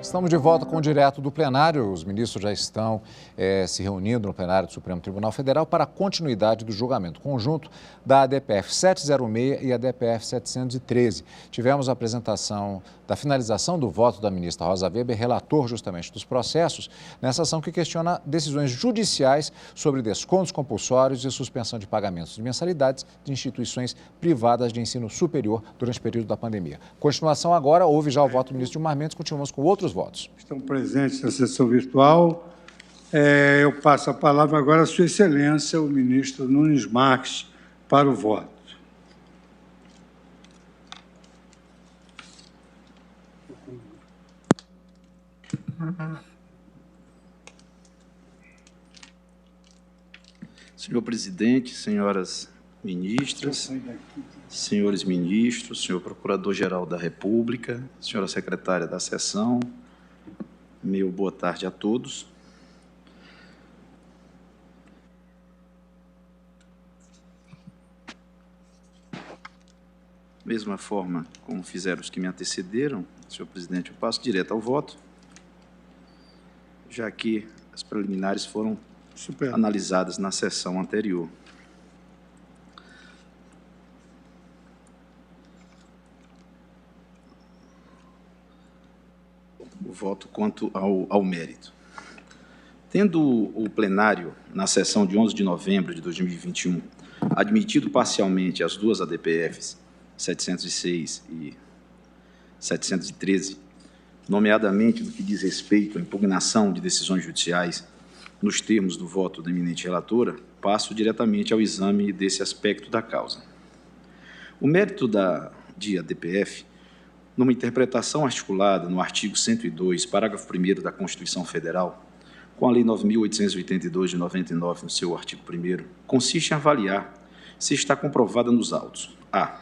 Estamos de volta com o Direto do Plenário. Os ministros já estão se reunindo no plenário do Supremo Tribunal Federal para a continuidade do julgamento conjunto da ADPF 706 e a ADPF 713. Tivemos a apresentação da finalização do voto da ministra Rosa Weber, relator justamente dos processos, nessa ação que questiona decisões judiciais sobre descontos compulsórios e suspensão de pagamentos de mensalidades de instituições privadas de ensino superior durante o período da pandemia. Continuação agora, houve já o voto do ministro Gilmar Mendes, continuamos com outros votos. Estão presentes na sessão virtual. Eu passo a palavra agora à Sua Excelência, o ministro Nunes Marques, para o voto. Senhor presidente, senhoras ministras, senhores ministros, senhor procurador-geral da República, senhora secretária da sessão, meu boa tarde a todos. Mesma forma como fizeram os que me antecederam, senhor presidente, eu passo direto ao voto, já que as preliminares foram analisadas na sessão anterior. O voto quanto ao mérito. Tendo o plenário, na sessão de 11 de novembro de 2021, admitido parcialmente as duas ADPFs, 706 e 713, nomeadamente no que diz respeito à impugnação de decisões judiciais, nos termos do voto da eminente relatora, passo diretamente ao exame desse aspecto da causa. O mérito de ADPF, numa interpretação articulada no artigo 102, parágrafo 1º da Constituição Federal, com a Lei 9.882 de 99, no seu artigo 1º, consiste em avaliar se está comprovada nos autos: a.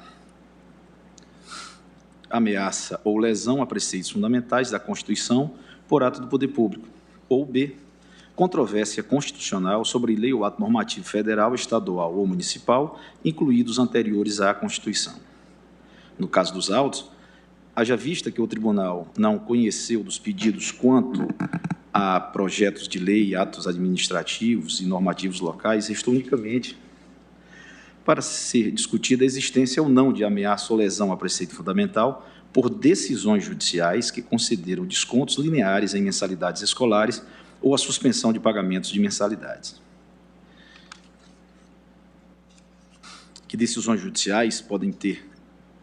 ameaça ou lesão a preceitos fundamentais da Constituição por ato do poder público, ou b. controvérsia constitucional sobre lei ou ato normativo federal, estadual ou municipal, incluídos anteriores à Constituição. No caso dos autos, haja vista que o tribunal não conheceu dos pedidos quanto a projetos de lei, atos administrativos e normativos locais, restou unicamente para ser discutida a existência ou não de ameaça ou lesão a preceito fundamental por decisões judiciais que concederam descontos lineares em mensalidades escolares ou a suspensão de pagamentos de mensalidades. Que decisões judiciais podem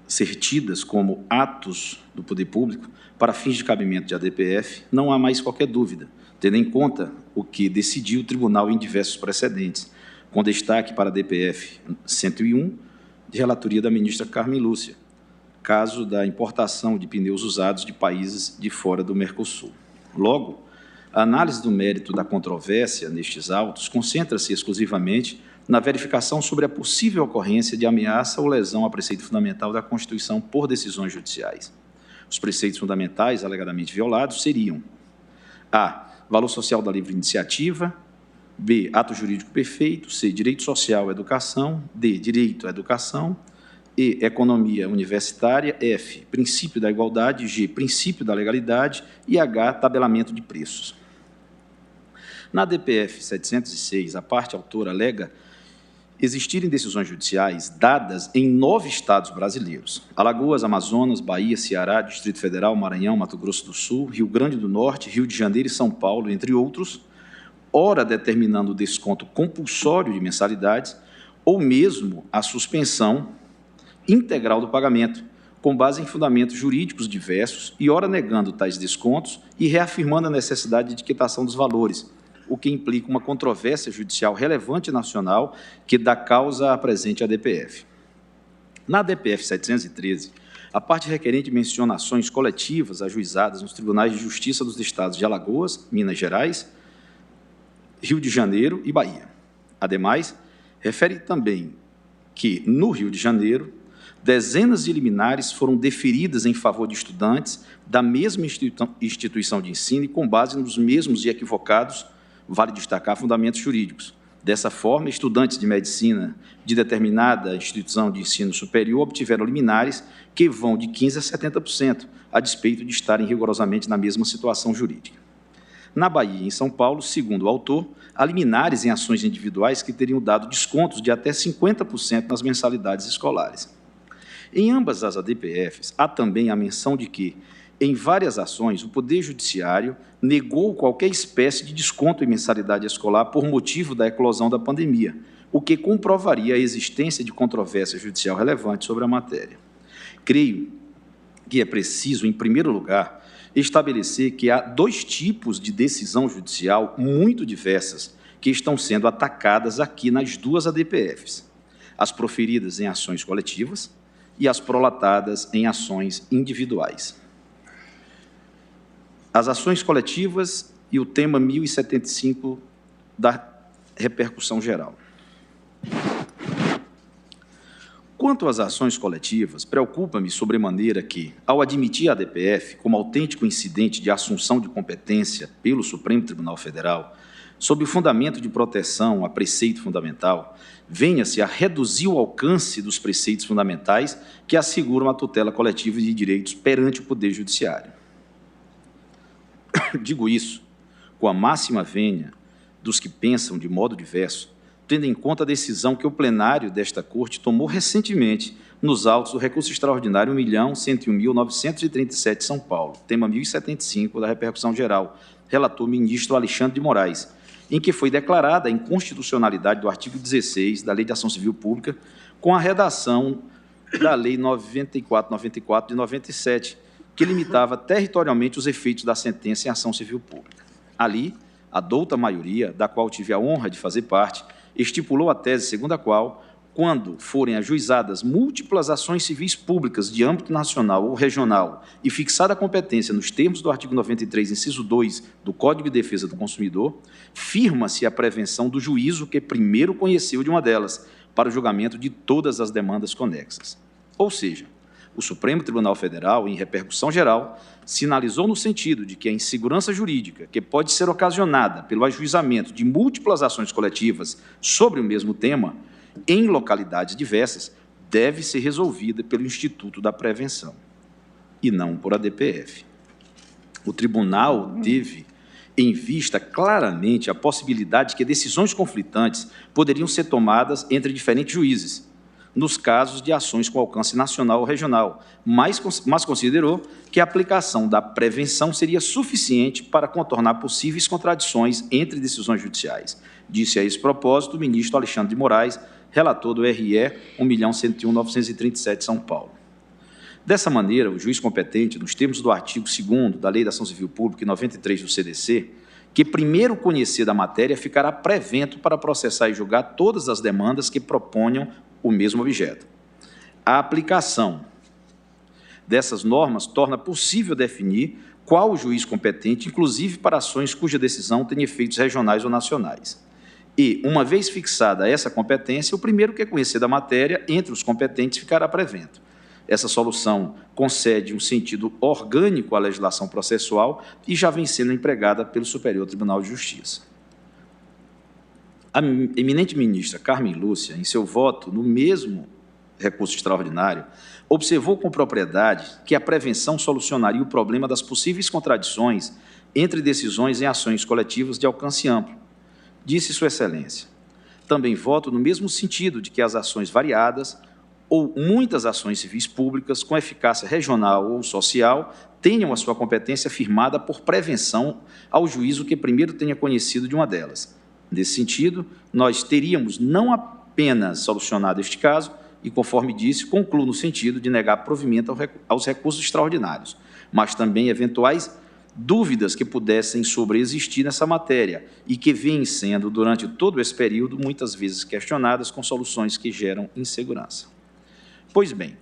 ser tidas como atos do poder público para fins de cabimento de ADPF, não há mais qualquer dúvida, tendo em conta o que decidiu o tribunal em diversos precedentes, com destaque para a ADPF 101, de relatoria da ministra Carmen Lúcia, caso da importação de pneus usados de países de fora do Mercosul. Logo, a análise do mérito da controvérsia nestes autos concentra-se exclusivamente na verificação sobre a possível ocorrência de ameaça ou lesão a preceito fundamental da Constituição por decisões judiciais. Os preceitos fundamentais alegadamente violados seriam: a. valor social da livre iniciativa; b. ato jurídico perfeito; c. direito social à educação; d. direito à educação; e. economia universitária; f. princípio da igualdade; g. princípio da legalidade; e h. tabelamento de preços. Na ADPF 706, a parte autora alega existirem decisões judiciais dadas em 9 estados brasileiros: Alagoas, Amazonas, Bahia, Ceará, Distrito Federal, Maranhão, Mato Grosso do Sul, Rio Grande do Norte, Rio de Janeiro e São Paulo, entre outros, ora determinando o desconto compulsório de mensalidades ou mesmo a suspensão integral do pagamento, com base em fundamentos jurídicos diversos, e ora negando tais descontos e reafirmando a necessidade de quitação dos valores, o que implica uma controvérsia judicial relevante nacional que dá causa à presente ADPF. Na ADPF 713, a parte requerente menciona ações coletivas ajuizadas nos tribunais de justiça dos estados de Alagoas, Minas Gerais, Rio de Janeiro e Bahia. Ademais, refere também que, no Rio de Janeiro, dezenas de liminares foram deferidas em favor de estudantes da mesma instituição de ensino e com base nos mesmos e equivocados, vale destacar, fundamentos jurídicos, Dessa forma, estudantes de medicina de determinada instituição de ensino superior obtiveram liminares que vão de 15% a 70%, a despeito de estarem rigorosamente na mesma situação jurídica. Na Bahia e em São Paulo, segundo o autor, há liminares em ações individuais que teriam dado descontos de até 50% nas mensalidades escolares. Em ambas as ADPFs, há também a menção de que, em várias ações, o Poder Judiciário negou qualquer espécie de desconto em mensalidade escolar por motivo da eclosão da pandemia, o que comprovaria a existência de controvérsia judicial relevante sobre a matéria. Creio que é preciso, em primeiro lugar, estabelecer que há dois tipos de decisão judicial muito diversas que estão sendo atacadas aqui nas duas ADPFs, as proferidas em ações coletivas e as prolatadas em ações individuais. As ações coletivas e o tema 1075 da repercussão geral. Quanto às ações coletivas, preocupa-me sobremaneira que, ao admitir a ADPF como autêntico incidente de assunção de competência pelo Supremo Tribunal Federal, sob o fundamento de proteção a preceito fundamental, venha-se a reduzir o alcance dos preceitos fundamentais que asseguram a tutela coletiva de direitos perante o Poder Judiciário. Digo isso com a máxima vênia dos que pensam de modo diverso, tendo em conta a decisão que o plenário desta Corte tomou recentemente nos autos do recurso extraordinário 1.101.937 São Paulo, tema 1075 da repercussão geral, relator ministro Alexandre de Moraes, em que foi declarada a inconstitucionalidade do artigo 16 da Lei de Ação Civil Pública com a redação da Lei 9494 de 97, que limitava territorialmente os efeitos da sentença em ação civil pública. Ali, a douta maioria, da qual tive a honra de fazer parte, estipulou a tese segundo a qual, quando forem ajuizadas múltiplas ações civis públicas de âmbito nacional ou regional e fixada a competência nos termos do artigo 93, inciso 2 do Código de Defesa do Consumidor, firma-se a prevenção do juízo que primeiro conheceu de uma delas, para o julgamento de todas as demandas conexas. Ou seja, o Supremo Tribunal Federal, em repercussão geral, sinalizou no sentido de que a insegurança jurídica, que pode ser ocasionada pelo ajuizamento de múltiplas ações coletivas sobre o mesmo tema, em localidades diversas, deve ser resolvida pelo Instituto da Prevenção, e não por ADPF. O tribunal teve em vista claramente a possibilidade de que decisões conflitantes poderiam ser tomadas entre diferentes juízes, nos casos de ações com alcance nacional ou regional, mas considerou que a aplicação da prevenção seria suficiente para contornar possíveis contradições entre decisões judiciais. Disse a esse propósito o ministro Alexandre de Moraes, relator do RE 1.101.937, São Paulo. Dessa maneira, o juiz competente, nos termos do artigo 2º da Lei da Ação Civil Pública e 93 do CDC, que primeiro conhecer da matéria, ficará prevento para processar e julgar todas as demandas que proponham o mesmo objeto. A aplicação dessas normas torna possível definir qual o juiz competente, inclusive para ações cuja decisão tem efeitos regionais ou nacionais. E, uma vez fixada essa competência, o primeiro que conhecer da matéria, entre os competentes, ficará prevento. Essa solução concede um sentido orgânico à legislação processual e já vem sendo empregada pelo Superior Tribunal de Justiça. A eminente ministra Carmen Lúcia, em seu voto no mesmo recurso extraordinário, observou com propriedade que a prevenção solucionaria o problema das possíveis contradições entre decisões em ações coletivas de alcance amplo. Disse Sua Excelência. Também voto no mesmo sentido de que as ações variadas ou muitas ações civis públicas com eficácia regional ou social tenham a sua competência firmada por prevenção ao juízo que primeiro tenha conhecido de uma delas. Nesse sentido, nós teríamos não apenas solucionado este caso, e, conforme disse, concluo no sentido de negar provimento aos recursos extraordinários, mas também eventuais dúvidas que pudessem sobreexistir nessa matéria e que vêm sendo, durante todo esse período, muitas vezes questionadas com soluções que geram insegurança. Pois bem,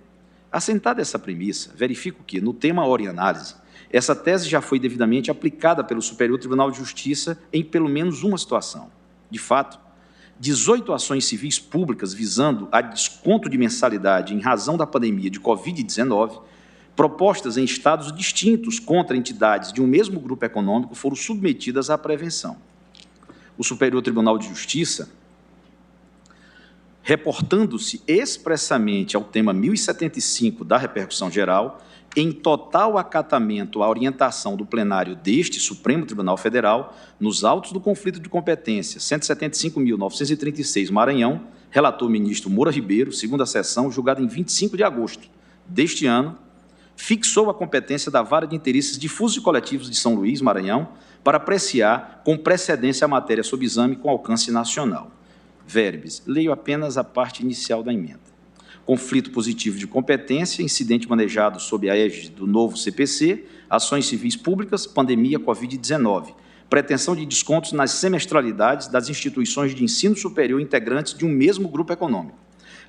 assentada essa premissa, verifico que, no tema Hora e Análise, essa tese já foi devidamente aplicada pelo Superior Tribunal de Justiça em pelo menos uma situação. De fato, 18 ações civis públicas visando a desconto de mensalidade em razão da pandemia de Covid-19, propostas em estados distintos contra entidades de um mesmo grupo econômico, foram submetidas à prevenção. O Superior Tribunal de Justiça, reportando-se expressamente ao tema 1075 da repercussão geral, em total acatamento à orientação do plenário deste Supremo Tribunal Federal, nos autos do conflito de competência 175.936 Maranhão, relator ministro Moura Ribeiro, segunda sessão, julgada em 25 de agosto deste ano, fixou a competência da Vara de Interesses Difusos e Coletivos de São Luís, Maranhão, para apreciar com precedência a matéria sob exame com alcance nacional. Verbes, leio apenas a parte inicial da emenda. Conflito positivo de competência, incidente manejado sob a égide do novo CPC, ações civis públicas, pandemia Covid-19, pretensão de descontos nas semestralidades das instituições de ensino superior integrantes de um mesmo grupo econômico,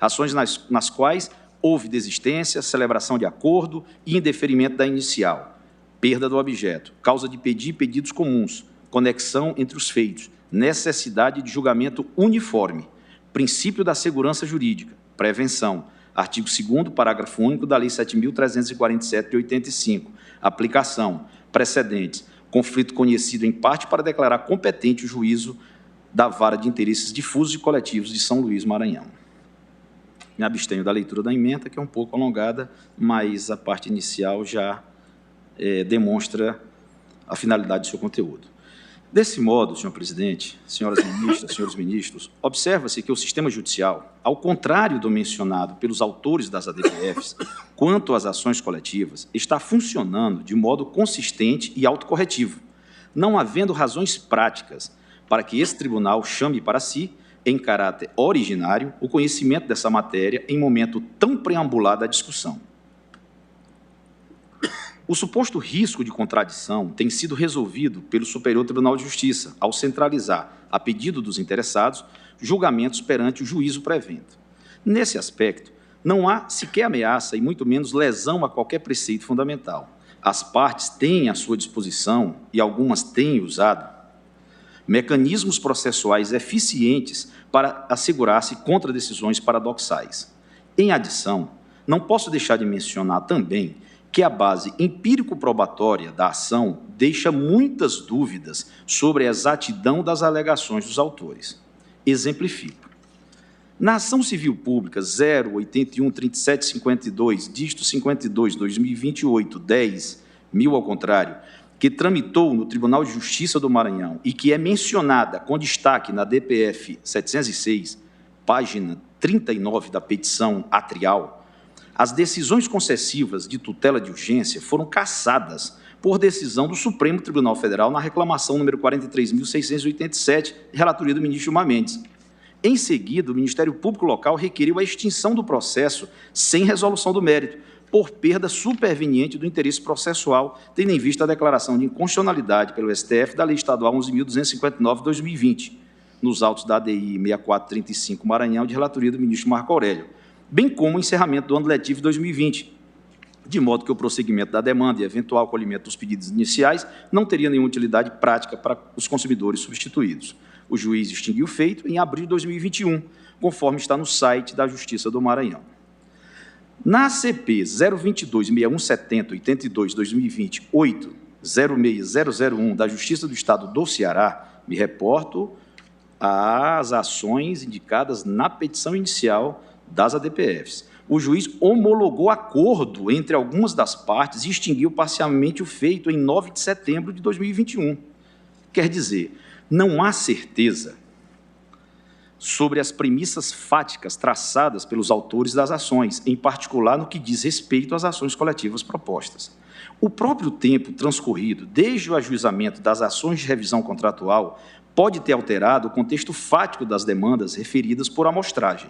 ações nas quais houve desistência, celebração de acordo e indeferimento da inicial, perda do objeto, causa de pedir pedidos comuns, conexão entre os feitos, necessidade de julgamento uniforme, princípio da segurança jurídica, prevenção, artigo 2º, parágrafo único da Lei 7.347 de 85, aplicação, precedentes, conflito conhecido em parte para declarar competente o juízo da Vara de Interesses Difusos e Coletivos de São Luís, Maranhão. Me abstenho da leitura da emenda, que é um pouco alongada, mas a parte inicial já demonstra a finalidade do seu conteúdo. Desse modo, senhor presidente, senhoras ministras, senhores ministros, observa-se que o sistema judicial, ao contrário do mencionado pelos autores das ADPFs, quanto às ações coletivas, está funcionando de modo consistente e autocorretivo, não havendo razões práticas para que esse tribunal chame para si, em caráter originário, o conhecimento dessa matéria em momento tão preambulado à discussão. O suposto risco de contradição tem sido resolvido pelo Superior Tribunal de Justiça, ao centralizar, a pedido dos interessados, julgamentos perante o juízo prevento. Nesse aspecto, não há sequer ameaça e muito menos lesão a qualquer preceito fundamental. As partes têm à sua disposição, e algumas têm usado, mecanismos processuais eficientes para assegurar-se contra decisões paradoxais. Em adição, não posso deixar de mencionar também que a base empírico-probatória da ação deixa muitas dúvidas sobre a exatidão das alegações dos autores. Exemplifico. Na ação civil pública 0813752, dígito 52, 2028, 10.000 ao contrário, que tramitou no Tribunal de Justiça do Maranhão e que é mencionada com destaque na DPF 706, página 39 da petição atrial, as decisões concessivas de tutela de urgência foram cassadas por decisão do Supremo Tribunal Federal na reclamação número 43.687, relatoria do ministro Gilmar Mendes. Em seguida, o Ministério Público Local requeriu a extinção do processo sem resolução do mérito, por perda superveniente do interesse processual, tendo em vista a declaração de inconstitucionalidade pelo STF da Lei Estadual 11.259 de 2020, nos autos da ADI 6435 Maranhão, de relatoria do ministro Marco Aurélio, bem como o encerramento do ano letivo de 2020, de modo que o prosseguimento da demanda e eventual acolhimento dos pedidos iniciais não teria nenhuma utilidade prática para os consumidores substituídos. O juiz extinguiu o feito em abril de 2021, conforme está no site da Justiça do Maranhão. Na CP 022.6170.82.2020, 8.06001 da Justiça do Estado do Ceará, me reporto às ações indicadas na petição inicial das ADPFs. O juiz homologou acordo entre algumas das partes e extinguiu parcialmente o feito em 9 de setembro de 2021. Quer dizer, não há certeza sobre as premissas fáticas traçadas pelos autores das ações, em particular no que diz respeito às ações coletivas propostas. O próprio tempo transcorrido desde o ajuizamento das ações de revisão contratual pode ter alterado o contexto fático das demandas referidas por amostragem.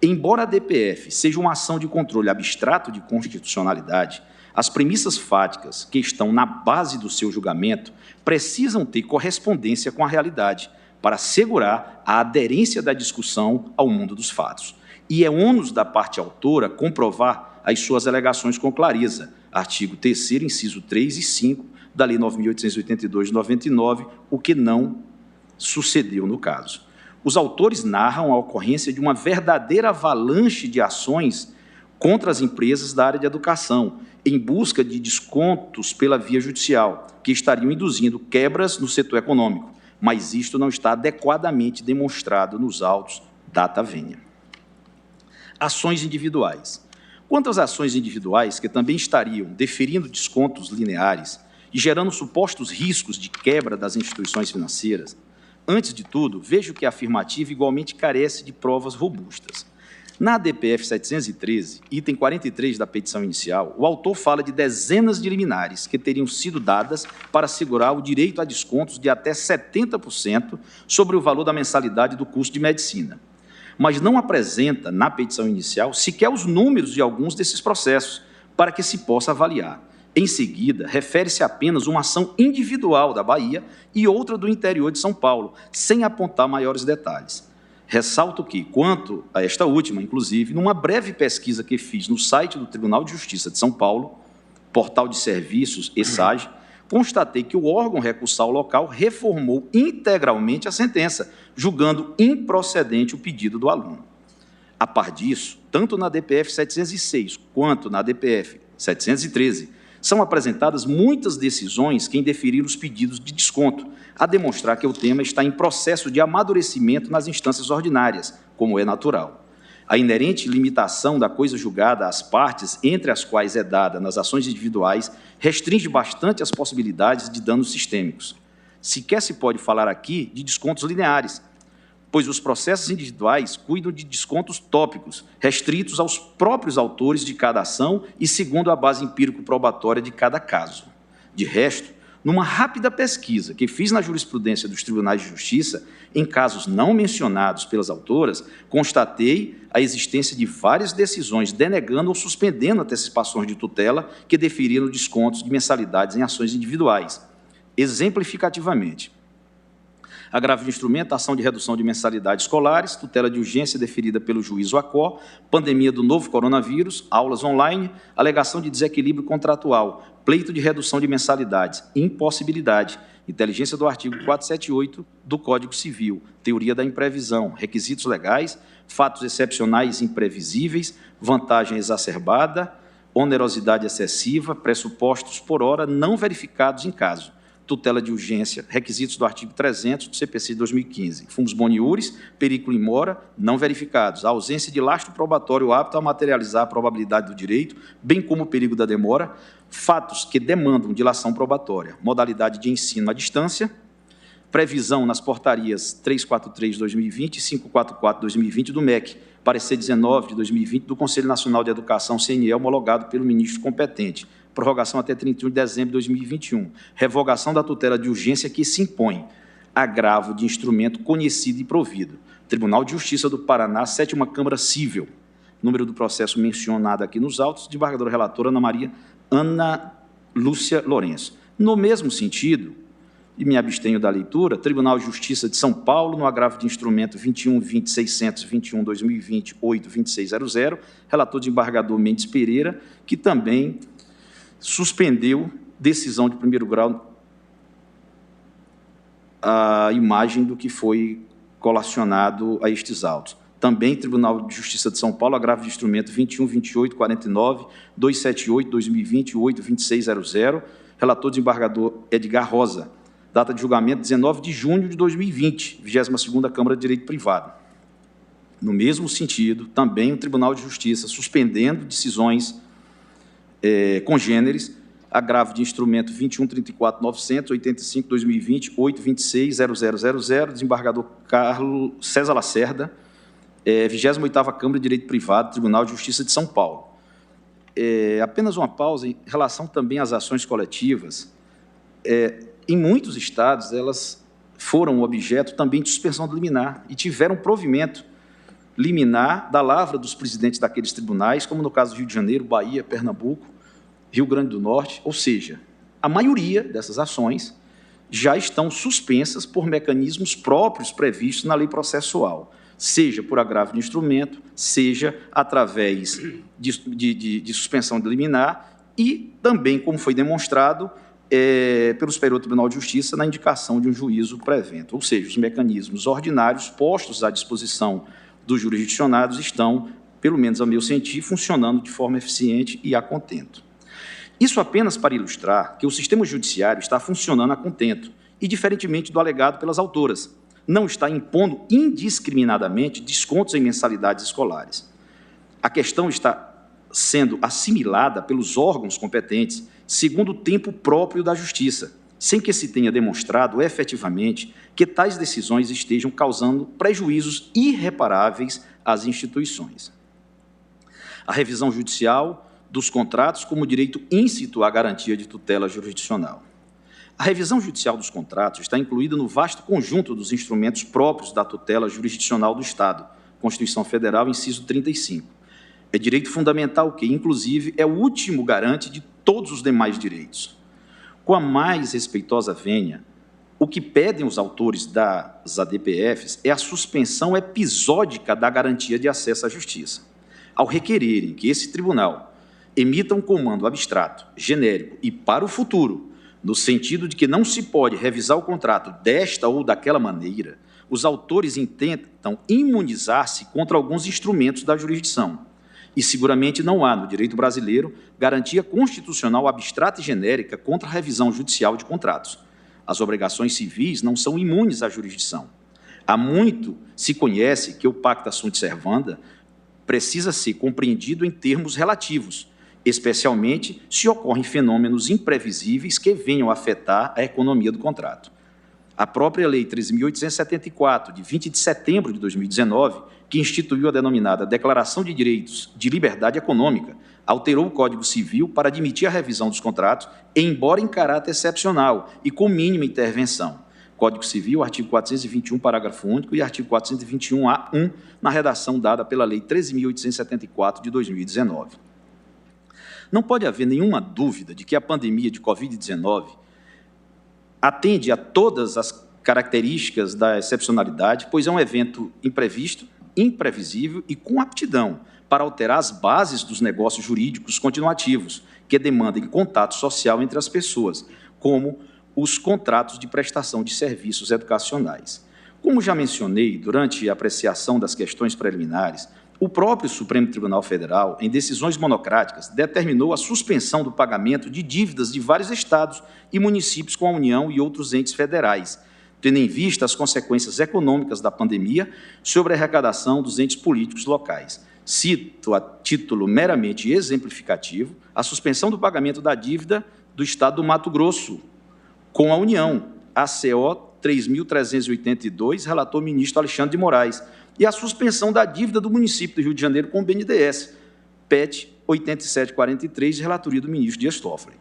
Embora a DPF seja uma ação de controle abstrato de constitucionalidade, as premissas fáticas que estão na base do seu julgamento precisam ter correspondência com a realidade para assegurar a aderência da discussão ao mundo dos fatos. E é ônus da parte autora comprovar as suas alegações com clareza, artigo 3º, inciso 3 e 5 da Lei 9.882 de 99, o que não sucedeu no caso. Os autores narram a ocorrência de uma verdadeira avalanche de ações contra as empresas da área de educação, em busca de descontos pela via judicial, que estariam induzindo quebras no setor econômico, mas isto não está adequadamente demonstrado nos autos data vênia. Ações individuais. Quanto às ações individuais, que também estariam deferindo descontos lineares e gerando supostos riscos de quebra das instituições financeiras, antes de tudo, vejo que a afirmativa igualmente carece de provas robustas. Na ADPF 713, item 43 da petição inicial, o autor fala de dezenas de liminares que teriam sido dadas para assegurar o direito a descontos de até 70% sobre o valor da mensalidade do curso de medicina, mas não apresenta, na petição inicial, sequer os números de alguns desses processos, para que se possa avaliar. Em seguida, refere-se apenas uma ação individual da Bahia e outra do interior de São Paulo, sem apontar maiores detalhes. Ressalto que, quanto a esta última, inclusive, numa breve pesquisa que fiz no site do Tribunal de Justiça de São Paulo, Portal de Serviços, ESAG, constatei que o órgão recursal local reformou integralmente a sentença, julgando improcedente o pedido do aluno. A par disso, tanto na DPF 706 quanto na DPF 713, são apresentadas muitas decisões que indeferiram os pedidos de desconto, a demonstrar que o tema está em processo de amadurecimento nas instâncias ordinárias, como é natural. A inerente limitação da coisa julgada às partes, entre as quais é dada nas ações individuais, restringe bastante as possibilidades de danos sistêmicos. Sequer se pode falar aqui de descontos lineares, pois os processos individuais cuidam de descontos tópicos, restritos aos próprios autores de cada ação e segundo a base empírico-probatória de cada caso. De resto, numa rápida pesquisa que fiz na jurisprudência dos tribunais de justiça, em casos não mencionados pelas autoras, constatei a existência de várias decisões denegando ou suspendendo antecipações de tutela que deferiram descontos de mensalidades em ações individuais. Exemplificativamente, agravo de instrumento, ação de redução de mensalidades escolares, tutela de urgência deferida pelo juízo ACO, pandemia do novo coronavírus, aulas online, alegação de desequilíbrio contratual, pleito de redução de mensalidades, impossibilidade, inteligência do artigo 478 do Código Civil, teoria da imprevisão, requisitos legais, fatos excepcionais imprevisíveis, vantagem exacerbada, onerosidade excessiva, pressupostos por hora não verificados em caso, tutela de urgência, requisitos do artigo 300 do CPC de 2015, fumus boniuris, periculo in mora, não verificados, a ausência de lastro probatório apto a materializar a probabilidade do direito, bem como o perigo da demora, fatos que demandam dilação probatória, modalidade de ensino à distância, previsão nas portarias 343 de 2020 e 544 de 2020 do MEC, parecer 19 de 2020 do Conselho Nacional de Educação, CNE, homologado pelo ministro competente, prorrogação até 31 de dezembro de 2021, revogação da tutela de urgência que se impõe, agravo de instrumento conhecido e provido. Tribunal de Justiça do Paraná, 7ª Câmara Cível, número do processo mencionado aqui nos autos, desembargadora relatora Ana Lúcia Lourenço. No mesmo sentido, e me abstenho da leitura, Tribunal de Justiça de São Paulo, no agravo de instrumento 21.20.621.2020, 8.2600, relator desembargador Mendes Pereira, que também suspendeu decisão de primeiro grau a imagem do que foi colacionado a estes autos. Também Tribunal de Justiça de São Paulo, agravo de instrumento 21.28.49, 278.2020, 8.2600, relator desembargador Edgar Rosa, data de julgamento 19 de junho de 2020, 22ª Câmara de Direito Privado. No mesmo sentido, também o Tribunal de Justiça suspendendo decisões congêneres, agravo de instrumento 21.34.985, 2020, 8.26.0000, desembargador Carlos César Lacerda, 28ª Câmara de Direito Privado, Tribunal de Justiça de São Paulo. Apenas uma pausa em relação também às ações coletivas. Em muitos estados, elas foram objeto também de suspensão do liminar e tiveram provimento liminar da lavra dos presidentes daqueles tribunais, como no caso do Rio de Janeiro, Bahia, Pernambuco, Rio Grande do Norte, ou seja, a maioria dessas ações já estão suspensas por mecanismos próprios previstos na lei processual, seja por agravo de instrumento, seja através de suspensão de liminar e também, como foi demonstrado, pelo Superior Tribunal de Justiça na indicação de um juízo pré-evento, ou seja, os mecanismos ordinários postos à disposição dos jurisdicionados estão, pelo menos ao meu sentir, funcionando de forma eficiente e a contento. Isso apenas para ilustrar que o sistema judiciário está funcionando a contento e, diferentemente do alegado pelas autoras, não está impondo indiscriminadamente descontos em mensalidades escolares. A questão está sendo assimilada pelos órgãos competentes segundo o tempo próprio da Justiça, sem que se tenha demonstrado efetivamente que tais decisões estejam causando prejuízos irreparáveis às instituições. A revisão judicial dos contratos como direito íncito à garantia de tutela jurisdicional. A revisão judicial dos contratos está incluída no vasto conjunto dos instrumentos próprios da tutela jurisdicional do Estado, Constituição Federal, inciso 35. É direito fundamental que, inclusive, é o último garante de todos os demais direitos. Com a mais respeitosa vênia, o que pedem os autores das ADPFs é a suspensão episódica da garantia de acesso à justiça. Ao requererem que esse tribunal emita um comando abstrato, genérico e para o futuro, no sentido de que não se pode revisar o contrato desta ou daquela maneira, os autores intentam imunizar-se contra alguns instrumentos da jurisdição. E seguramente não há, no direito brasileiro, garantia constitucional abstrata e genérica contra a revisão judicial de contratos. As obrigações civis não são imunes à jurisdição. Há muito se conhece que o pacta sunt servanda precisa ser compreendido em termos relativos, especialmente se ocorrem fenômenos imprevisíveis que venham a afetar a economia do contrato. A própria Lei 13.874, de 20 de setembro de 2019, que instituiu a denominada Declaração de Direitos de Liberdade Econômica, alterou o Código Civil para admitir a revisão dos contratos, embora em caráter excepcional e com mínima intervenção. Código Civil, artigo 421, parágrafo único, e artigo 421-A1, na redação dada pela Lei 13.874, de 2019. Não pode haver nenhuma dúvida de que a pandemia de Covid-19 atende a todas as características da excepcionalidade, pois é um evento imprevisto, imprevisível e com aptidão para alterar as bases dos negócios jurídicos continuativos, que demandam contato social entre as pessoas, como os contratos de prestação de serviços educacionais. Como já mencionei durante a apreciação das questões preliminares, o próprio Supremo Tribunal Federal, em decisões monocráticas, determinou a suspensão do pagamento de dívidas de vários estados e municípios com a União e outros entes federais, tendo em vista as consequências econômicas da pandemia sobre a arrecadação dos entes políticos locais. Cito, a título meramente exemplificativo, a suspensão do pagamento da dívida do Estado do Mato Grosso com a União, ACO 3.382, relator ministro Alexandre de Moraes, e a suspensão da dívida do município do Rio de Janeiro com o BNDES, PET 8743, de relatoria do ministro Dias Toffoli.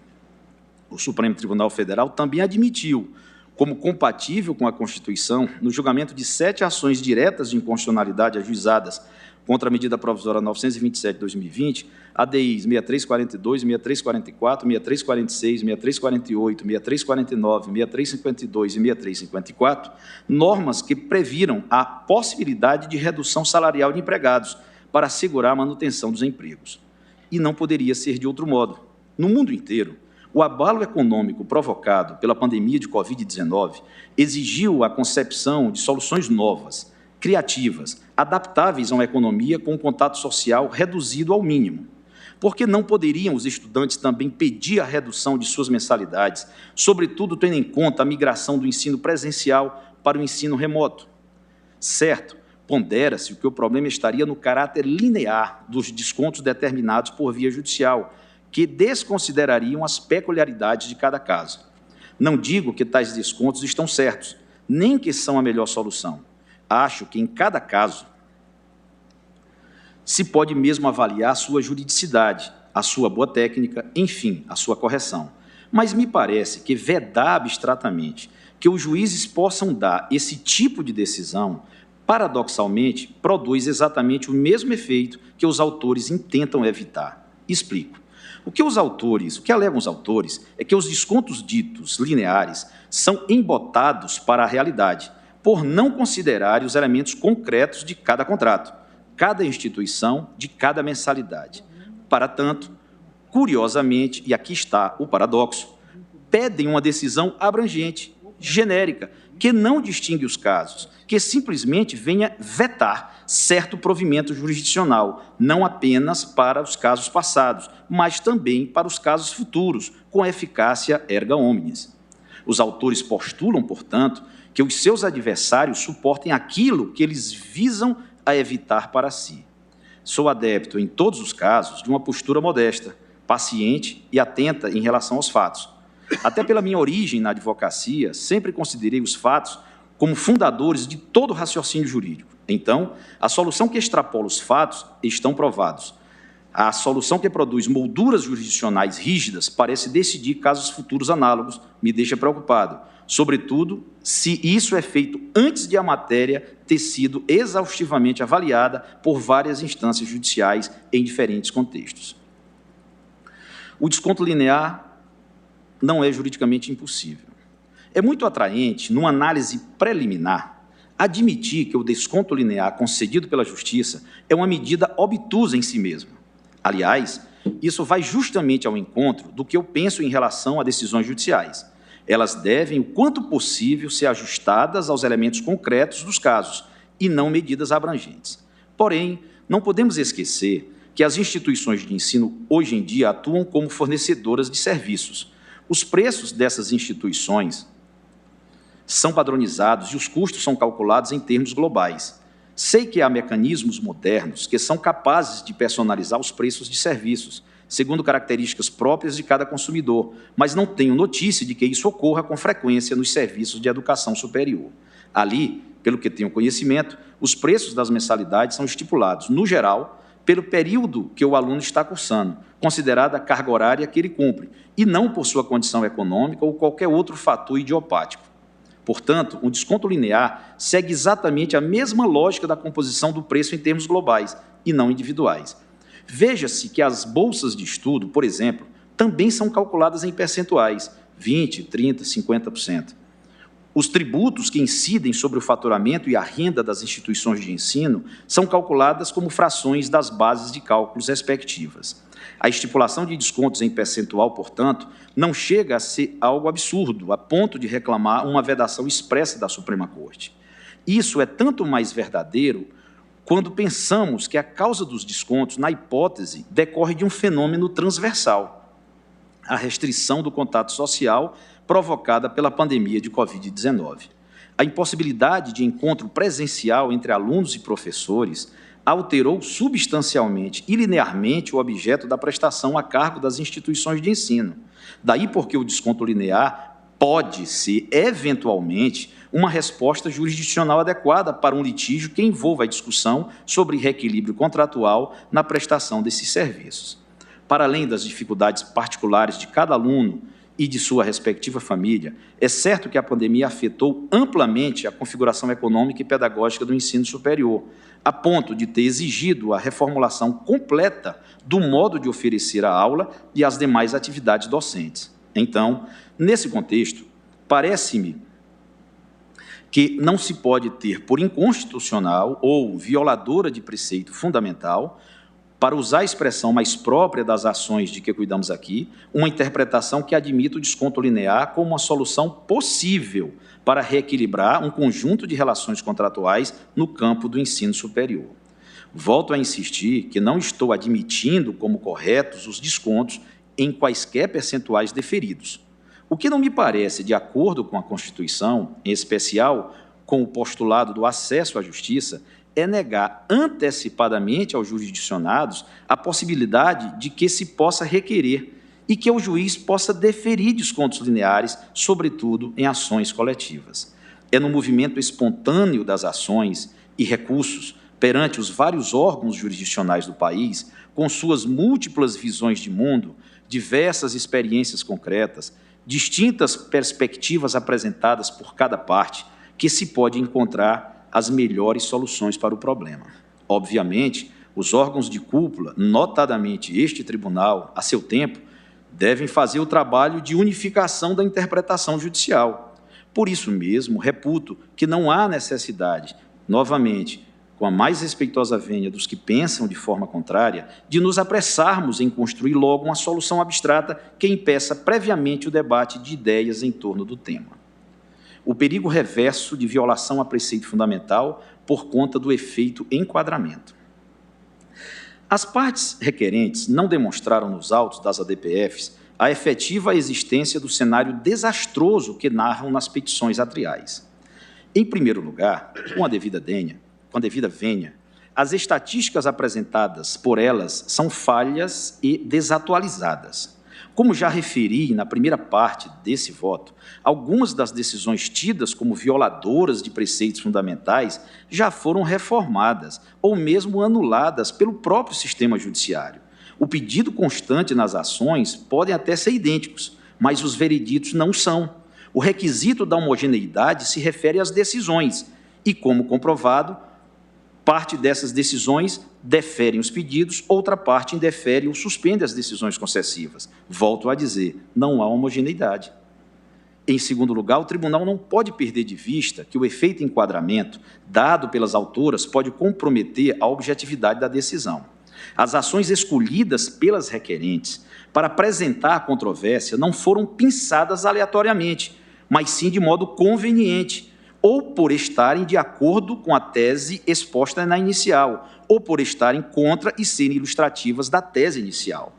O Supremo Tribunal Federal também admitiu, como compatível com a Constituição, no julgamento de 7 ações diretas de inconstitucionalidade ajuizadas contra a medida provisória 927 de 2020, ADIs 6342, 6344, 6346, 6348, 6349, 6352 e 6354, normas que previram a possibilidade de redução salarial de empregados para assegurar a manutenção dos empregos. E não poderia ser de outro modo. No mundo inteiro, o abalo econômico provocado pela pandemia de Covid-19 exigiu a concepção de soluções novas, criativas, adaptáveis a uma economia com um contato social reduzido ao mínimo. Porque não poderiam os estudantes também pedir a redução de suas mensalidades, sobretudo tendo em conta a migração do ensino presencial para o ensino remoto? Certo, pondera-se que o problema estaria no caráter linear dos descontos determinados por via judicial, que desconsiderariam as peculiaridades de cada caso. Não digo que tais descontos estão certos, nem que são a melhor solução. Acho que, em cada caso, se pode mesmo avaliar a sua juridicidade, a sua boa técnica, enfim, a sua correção. Mas me parece que vedar abstratamente que os juízes possam dar esse tipo de decisão, paradoxalmente, produz exatamente o mesmo efeito que os autores intentam evitar. Explico. O que alegam os autores é que os descontos ditos lineares são embotados para a realidade, por não considerarem os elementos concretos de cada contrato, cada instituição, de cada mensalidade. Para tanto, curiosamente, e aqui está o paradoxo, pedem uma decisão abrangente, genérica, que não distingue os casos, que simplesmente venha vetar certo provimento jurisdicional, não apenas para os casos passados, mas também para os casos futuros, com eficácia erga omnes. Os autores postulam, portanto, que os seus adversários suportem aquilo que eles visam a evitar para si. sou adepto, em todos os casos, de uma postura modesta, paciente e atenta em relação aos fatos. Até pela minha origem na advocacia, sempre considerei os fatos como fundadores de todo raciocínio jurídico. Então, a solução que extrapola os fatos estão provados. A solução que produz molduras jurisdicionais rígidas parece decidir casos futuros análogos, me deixa preocupado, sobretudo se isso é feito antes de a matéria ter sido exaustivamente avaliada por várias instâncias judiciais em diferentes contextos. O desconto linear não é juridicamente impossível. É muito atraente, numa análise preliminar, admitir que o desconto linear concedido pela Justiça é uma medida obtusa em si mesma. Aliás, isso vai justamente ao encontro do que eu penso em relação a decisões judiciais. Elas devem, o quanto possível, ser ajustadas aos elementos concretos dos casos e não medidas abrangentes. Porém, não podemos esquecer que as instituições de ensino, hoje em dia, atuam como fornecedoras de serviços. Os preços dessas instituições são padronizados e os custos são calculados em termos globais. Sei que há mecanismos modernos que são capazes de personalizar os preços de serviços, segundo características próprias de cada consumidor, mas não tenho notícia de que isso ocorra com frequência nos serviços de educação superior. Ali, pelo que tenho conhecimento, os preços das mensalidades são estipulados, no geral, pelo período que o aluno está cursando, considerada a carga horária que ele cumpre, e não por sua condição econômica ou qualquer outro fator idiopático. Portanto, o desconto linear segue exatamente a mesma lógica da composição do preço em termos globais e não individuais. Veja-se que as bolsas de estudo, por exemplo, também são calculadas em percentuais, 20%, 30%, 50%. Os tributos que incidem sobre o faturamento e a renda das instituições de ensino são calculadas como frações das bases de cálculos respectivas. A estipulação de descontos em percentual, portanto, não chega a ser algo absurdo, a ponto de reclamar uma vedação expressa da Suprema Corte. Isso é tanto mais verdadeiro quando pensamos que a causa dos descontos, na hipótese, decorre de um fenômeno transversal, a restrição do contato social provocada pela pandemia de Covid-19. A impossibilidade de encontro presencial entre alunos e professores alterou substancialmente e linearmente o objeto da prestação a cargo das instituições de ensino. Daí porque o desconto linear pode ser, eventualmente, uma resposta jurisdicional adequada para um litígio que envolva a discussão sobre reequilíbrio contratual na prestação desses serviços. Para além das dificuldades particulares de cada aluno e de sua respectiva família, é certo que a pandemia afetou amplamente a configuração econômica e pedagógica do ensino superior, a ponto de ter exigido a reformulação completa do modo de oferecer a aula e as demais atividades docentes. Então, nesse contexto, parece-me que não se pode ter por inconstitucional ou violadora de preceito fundamental, para usar a expressão mais própria das ações de que cuidamos aqui, uma interpretação que admita o desconto linear como uma solução possível para reequilibrar um conjunto de relações contratuais no campo do ensino superior. Volto a insistir que não estou admitindo como corretos os descontos em quaisquer percentuais deferidos. O que não me parece de acordo com a Constituição, em especial com o postulado do acesso à justiça, é negar antecipadamente aos jurisdicionados a possibilidade de que se possa requerer e que o juiz possa deferir descontos lineares, sobretudo em ações coletivas. É no movimento espontâneo das ações e recursos perante os vários órgãos jurisdicionais do país, com suas múltiplas visões de mundo, diversas experiências concretas, distintas perspectivas apresentadas por cada parte, que se pode encontrar as melhores soluções para o problema. Obviamente, os órgãos de cúpula, notadamente este tribunal, a seu tempo, devem fazer o trabalho de unificação da interpretação judicial. Por isso mesmo, reputo que não há necessidade, novamente, com a mais respeitosa vênia dos que pensam de forma contrária, de nos apressarmos em construir logo uma solução abstrata que impeça previamente o debate de ideias em torno do tema. O perigo reverso de violação a preceito fundamental por conta do efeito enquadramento. As partes requerentes não demonstraram nos autos das ADPFs a efetiva existência do cenário desastroso que narram nas petições atriais. Em primeiro lugar, com a devida vênia, as estatísticas apresentadas por elas são falhas e desatualizadas. Como já referi na primeira parte desse voto, algumas das decisões tidas como violadoras de preceitos fundamentais já foram reformadas ou mesmo anuladas pelo próprio sistema judiciário. O pedido constante nas ações podem até ser idênticos, mas os vereditos não são. O requisito da homogeneidade se refere às decisões e, como comprovado, parte dessas decisões deferem os pedidos, outra parte indefere ou suspende as decisões concessivas. Volto a dizer, não há homogeneidade. Em segundo lugar, o tribunal não pode perder de vista que o efeito enquadramento dado pelas autoras pode comprometer a objetividade da decisão. As ações escolhidas pelas requerentes para apresentar a controvérsia não foram pinçadas aleatoriamente, mas sim de modo conveniente, ou por estarem de acordo com a tese exposta na inicial, ou por estarem contra e serem ilustrativas da tese inicial.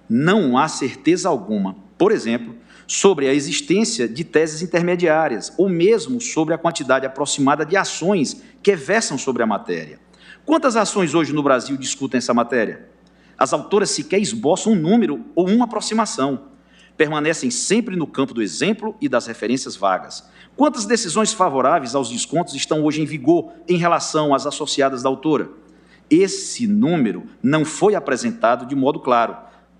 Não há certeza alguma, por exemplo, sobre a existência de teses intermediárias, ou mesmo sobre a quantidade aproximada de ações que versam sobre a matéria. Quantas ações hoje no Brasil discutem essa matéria? As autoras sequer esboçam um número ou uma aproximação. Permanecem sempre no campo do exemplo e das referências vagas. Quantas decisões favoráveis aos descontos estão hoje em vigor em relação às associadas da autora? Esse número não foi apresentado de modo claro.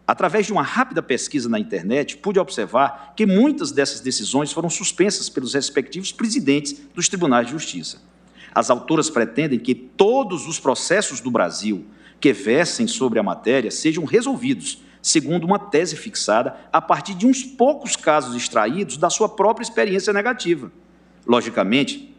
Através de uma rápida pesquisa na internet, pude observar que muitas dessas decisões foram suspensas pelos respectivos presidentes dos tribunais de justiça. As autoras pretendem que todos os processos do Brasil que versem sobre a matéria sejam resolvidos, segundo uma tese fixada a partir de uns poucos casos extraídos da sua própria experiência negativa. Logicamente,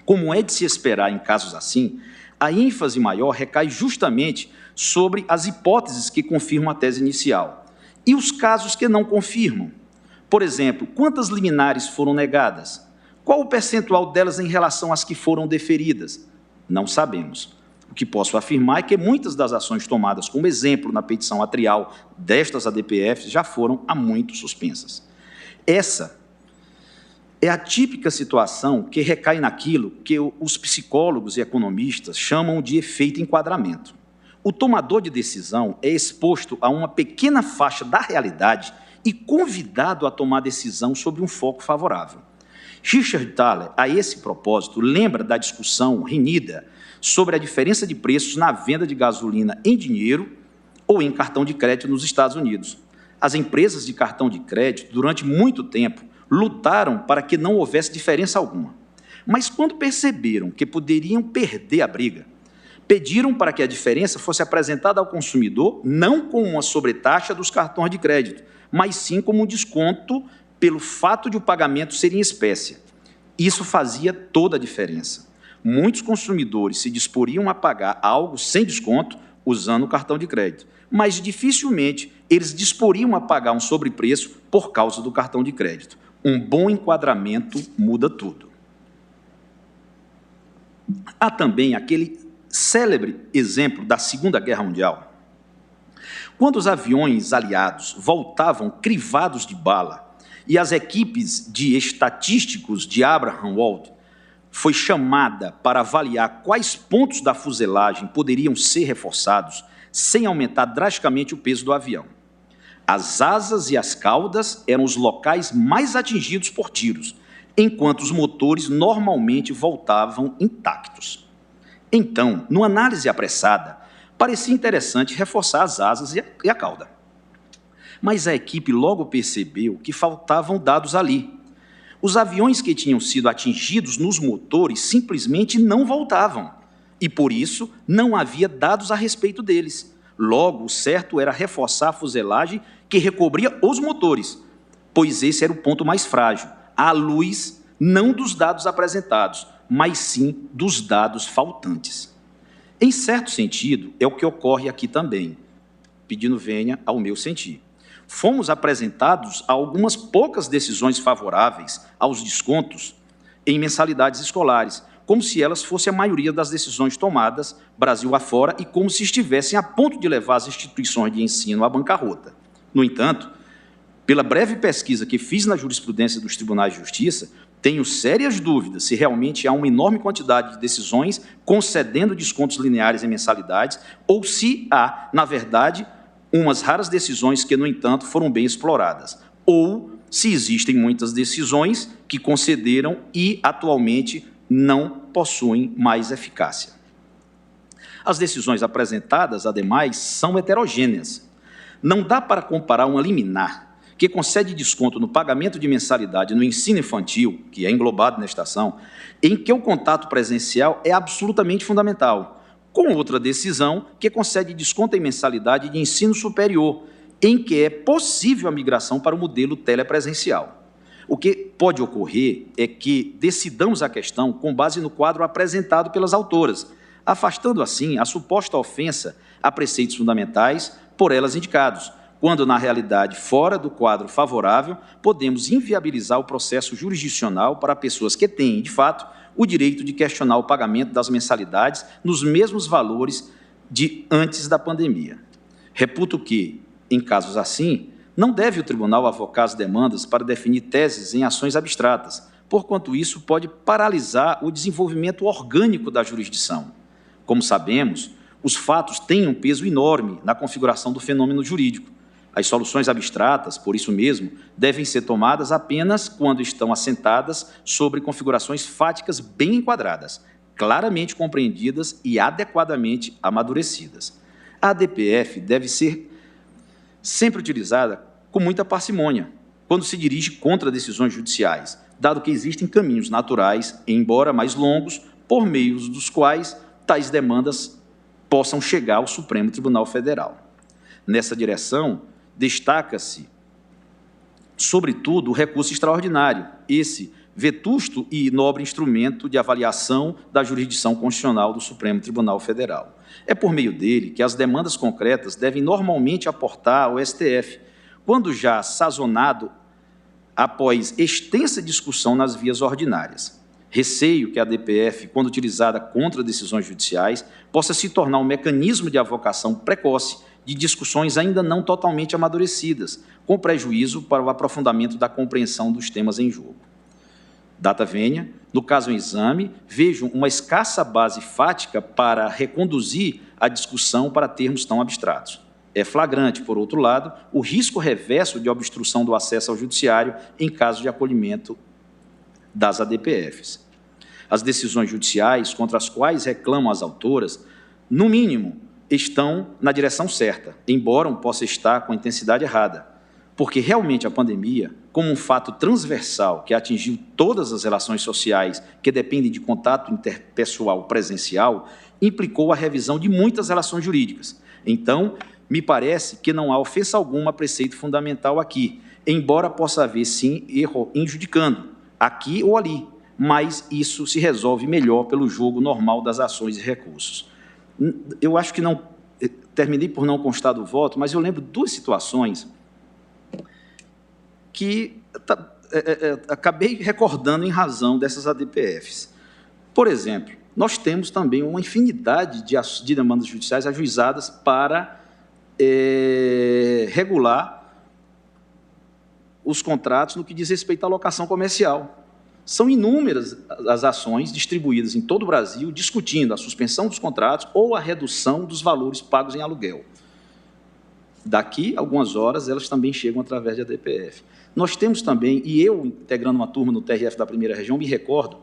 como é de se esperar em casos assim, a ênfase maior recai justamente sobre as hipóteses que confirmam a tese inicial e os casos que não confirmam. Por exemplo, quantas liminares foram negadas? Qual o percentual delas em relação às que foram deferidas? Não sabemos. O que posso afirmar é que muitas das ações tomadas como exemplo na petição atrial destas ADPFs já foram há muito suspensas. Essa é a típica situação que recai naquilo que os psicólogos e economistas chamam de efeito enquadramento. O tomador de decisão é exposto a uma pequena faixa da realidade e convidado a tomar decisão sobre um foco favorável. Richard Thaler, a esse propósito, lembra da discussão renhida sobre a diferença de preços na venda de gasolina em dinheiro ou em cartão de crédito nos Estados Unidos. As empresas de cartão de crédito, durante muito tempo, lutaram para que não houvesse diferença alguma. Mas quando perceberam que poderiam perder a briga, pediram para que a diferença fosse apresentada ao consumidor não como uma sobretaxa dos cartões de crédito, mas sim como um desconto pelo fato de o pagamento ser em espécie. Isso fazia toda a diferença. Muitos consumidores se disporiam a pagar algo sem desconto usando o cartão de crédito, mas dificilmente eles disporiam a pagar um sobrepreço por causa do cartão de crédito. Um bom enquadramento muda tudo. Há também aquele célebre exemplo da Segunda Guerra Mundial. Quando os aviões aliados voltavam crivados de bala e as equipes de estatísticos de Abraham Wald foi chamada para avaliar quais pontos da fuselagem poderiam ser reforçados sem aumentar drasticamente o peso do avião. As asas e as caudas eram os locais mais atingidos por tiros, enquanto os motores normalmente voltavam intactos. Então, numa análise apressada, parecia interessante reforçar as asas e a cauda. Mas a equipe logo percebeu que faltavam dados ali. Os aviões que tinham sido atingidos nos motores simplesmente não voltavam, e por isso não havia dados a respeito deles. Logo, o certo era reforçar a fuselagem que recobria os motores, pois esse era o ponto mais frágil, à luz não dos dados apresentados, mas sim dos dados faltantes. Em certo sentido, é o que ocorre aqui também, pedindo venha ao meu sentir. Fomos apresentados a algumas poucas decisões favoráveis aos descontos em mensalidades escolares, como se elas fossem a maioria das decisões tomadas Brasil afora e como se estivessem a ponto de levar as instituições de ensino à bancarrota. No entanto, pela breve pesquisa que fiz na jurisprudência dos tribunais de justiça, tenho sérias dúvidas se realmente há uma enorme quantidade de decisões concedendo descontos lineares em mensalidades ou se há, na verdade, umas raras decisões que, no entanto, foram bem exploradas, ou se existem muitas decisões que concederam e, atualmente, não possuem mais eficácia. As decisões apresentadas, ademais, são heterogêneas. Não dá para comparar uma liminar que concede desconto no pagamento de mensalidade no ensino infantil, que é englobado nesta ação, em que o contato presencial é absolutamente fundamental, com outra decisão que concede desconto em mensalidade de ensino superior, em que é possível a migração para o modelo telepresencial. O que pode ocorrer é que decidamos a questão com base no quadro apresentado pelas autoras, afastando, assim, a suposta ofensa a preceitos fundamentais por elas indicados, quando, na realidade, fora do quadro favorável, podemos inviabilizar o processo jurisdicional para pessoas que têm, de fato, o direito de questionar o pagamento das mensalidades nos mesmos valores de antes da pandemia. Reputo que, em casos assim, não deve o tribunal avocar as demandas para definir teses em ações abstratas, porquanto isso pode paralisar o desenvolvimento orgânico da jurisdição. Como sabemos, os fatos têm um peso enorme na configuração do fenômeno jurídico. As soluções abstratas, por isso mesmo, devem ser tomadas apenas quando estão assentadas sobre configurações fáticas bem enquadradas, claramente compreendidas e adequadamente amadurecidas. A ADPF deve ser sempre utilizada com muita parcimônia, quando se dirige contra decisões judiciais, dado que existem caminhos naturais, embora mais longos, por meio dos quais tais demandas possam chegar ao Supremo Tribunal Federal. Nessa direção, destaca-se, sobretudo, o recurso extraordinário, esse vetusto e nobre instrumento de avaliação da jurisdição constitucional do Supremo Tribunal Federal. É por meio dele que as demandas concretas devem normalmente aportar ao STF, quando já sazonado após extensa discussão nas vias ordinárias. Receio que a ADPF, quando utilizada contra decisões judiciais, possa se tornar um mecanismo de avocação precoce de discussões ainda não totalmente amadurecidas, com prejuízo para o aprofundamento da compreensão dos temas em jogo. Data venha, no caso em exame, vejo uma escassa base fática para reconduzir a discussão para termos tão abstratos. É flagrante, por outro lado, o risco reverso de obstrução do acesso ao judiciário em caso de acolhimento das ADPFs. As decisões judiciais contra as quais reclamam as autoras, no mínimo, estão na direção certa, embora possa estar com a intensidade errada, porque realmente a pandemia, como um fato transversal que atingiu todas as relações sociais que dependem de contato interpessoal presencial, implicou a revisão de muitas relações jurídicas. Então, me parece que não há ofensa alguma a preceito fundamental aqui, embora possa haver, sim, erro injudicando, aqui ou ali, mas isso se resolve melhor pelo jogo normal das ações e recursos. Eu acho que não terminei por não constar do voto, mas eu lembro duas situações que acabei recordando em razão dessas ADPFs. Por exemplo, nós temos também uma infinidade de demandas judiciais ajuizadas para regular os contratos no que diz respeito à locação comercial. São inúmeras as ações distribuídas em todo o Brasil discutindo a suspensão dos contratos ou a redução dos valores pagos em aluguel. Daqui a algumas horas, elas também chegam através de ADPF. Nós temos também, e eu, integrando uma turma no TRF da Primeira Região, me recordo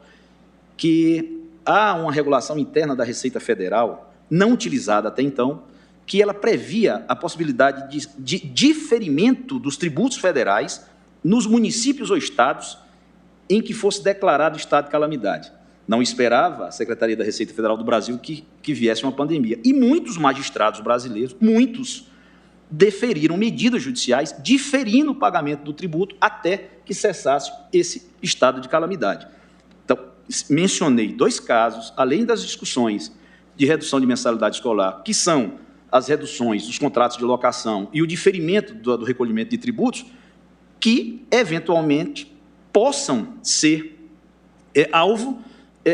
que há uma regulação interna da Receita Federal, não utilizada até então, que ela previa a possibilidade de diferimento dos tributos federais nos municípios ou estados em que fosse declarado estado de calamidade. Não esperava a Secretaria da Receita Federal do Brasil que viesse uma pandemia. E muitos magistrados brasileiros, muitos, deferiram medidas judiciais diferindo o pagamento do tributo até que cessasse esse estado de calamidade. Então, mencionei dois casos, além das discussões de redução de mensalidade escolar, que são as reduções dos contratos de locação e o diferimento do recolhimento de tributos, que, eventualmente, possam ser alvo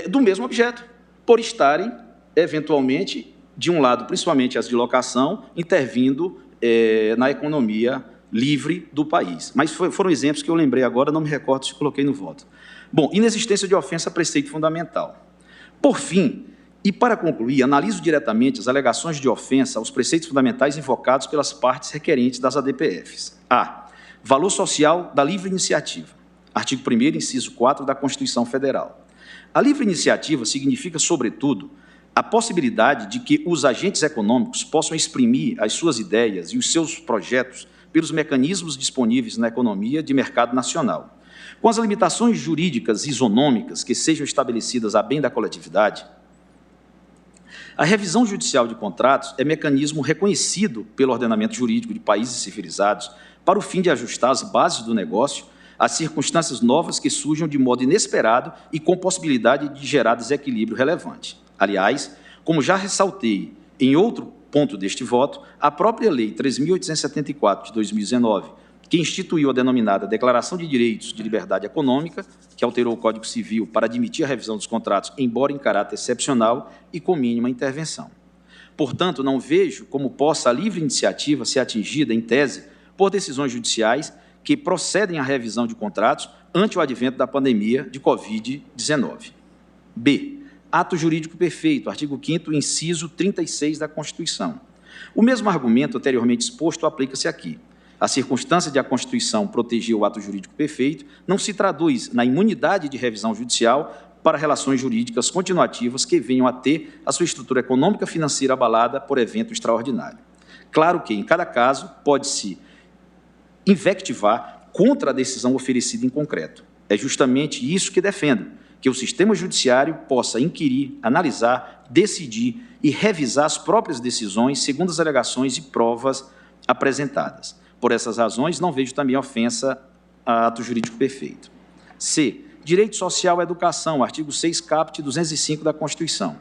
do mesmo objeto, por estarem, eventualmente, de um lado, principalmente as de locação, intervindo na economia livre do país. Mas foram exemplos que eu lembrei agora, não me recordo se coloquei no voto. Bom, inexistência de ofensa a preceito fundamental. Por fim, e para concluir, analiso diretamente as alegações de ofensa aos preceitos fundamentais invocados pelas partes requerentes das ADPFs. A. Valor social da livre iniciativa. Artigo 1º, inciso 4 da Constituição Federal. A livre iniciativa significa, sobretudo, a possibilidade de que os agentes econômicos possam exprimir as suas ideias e os seus projetos pelos mecanismos disponíveis na economia de mercado nacional. Com as limitações jurídicas isonômicas que sejam estabelecidas a bem da coletividade, a revisão judicial de contratos é mecanismo reconhecido pelo ordenamento jurídico de países civilizados para o fim de ajustar as bases do negócio às circunstâncias novas que surjam de modo inesperado e com possibilidade de gerar desequilíbrio relevante. Aliás, como já ressaltei em outro ponto deste voto, a própria Lei 3.874 de 2019, que instituiu a denominada Declaração de Direitos de Liberdade Econômica, que alterou o Código Civil para admitir a revisão dos contratos, embora em caráter excepcional e com mínima intervenção. Portanto, não vejo como possa a livre iniciativa ser atingida, em tese, por decisões judiciais que procedem à revisão de contratos ante o advento da pandemia de Covid-19. B. Ato jurídico perfeito, artigo 5º, inciso 36 da Constituição. O mesmo argumento anteriormente exposto aplica-se aqui. A circunstância de a Constituição proteger o ato jurídico perfeito não se traduz na imunidade de revisão judicial para relações jurídicas continuativas que venham a ter a sua estrutura econômica financeira abalada por evento extraordinário. Claro que, em cada caso, pode-se invectivar contra a decisão oferecida em concreto. É justamente isso que defendo, que o sistema judiciário possa inquirir, analisar, decidir e revisar as próprias decisões segundo as alegações e provas apresentadas. Por essas razões, não vejo também ofensa a ato jurídico perfeito. C. Direito social à educação, artigo 6 caput 205 da Constituição.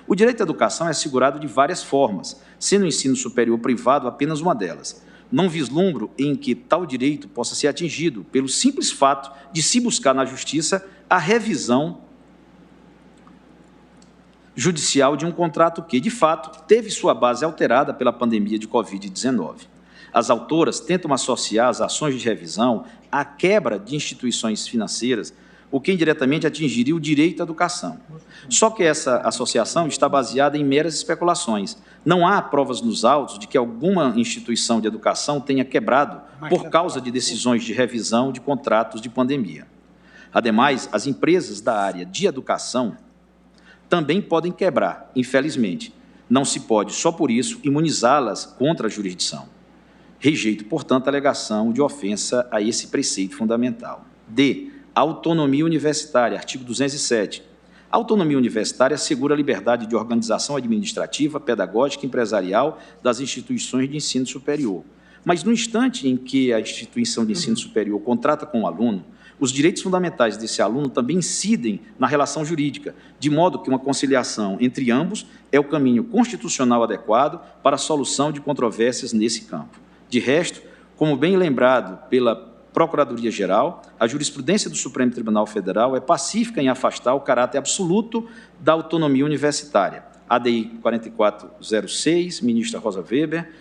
O direito à educação é assegurado de várias formas, sendo o ensino superior privado apenas uma delas. Não vislumbro em que tal direito possa ser atingido pelo simples fato de se buscar na Justiça a revisão judicial de um contrato que, de fato, teve sua base alterada pela pandemia de Covid-19. As autoras tentam associar as ações de revisão à quebra de instituições financeiras, o que indiretamente atingiria o direito à educação. Só que essa associação está baseada em meras especulações. Não há provas nos autos de que alguma instituição de educação tenha quebrado por causa de decisões de revisão de contratos de pandemia. Ademais, as empresas da área de educação também podem quebrar, infelizmente. Não se pode, só por isso, imunizá-las contra a jurisdição. Rejeito, portanto, a alegação de ofensa a esse preceito fundamental. D. Autonomia universitária, artigo 207. A autonomia universitária assegura a liberdade de organização administrativa, pedagógica e empresarial das instituições de ensino superior. Mas, no instante em que a instituição de ensino superior contrata com o aluno, os direitos fundamentais desse aluno também incidem na relação jurídica, de modo que uma conciliação entre ambos é o caminho constitucional adequado para a solução de controvérsias nesse campo. De resto, como bem lembrado pela Procuradoria-Geral, a jurisprudência do Supremo Tribunal Federal é pacífica em afastar o caráter absoluto da autonomia universitária. ADI 4406, ministra Rosa Weber,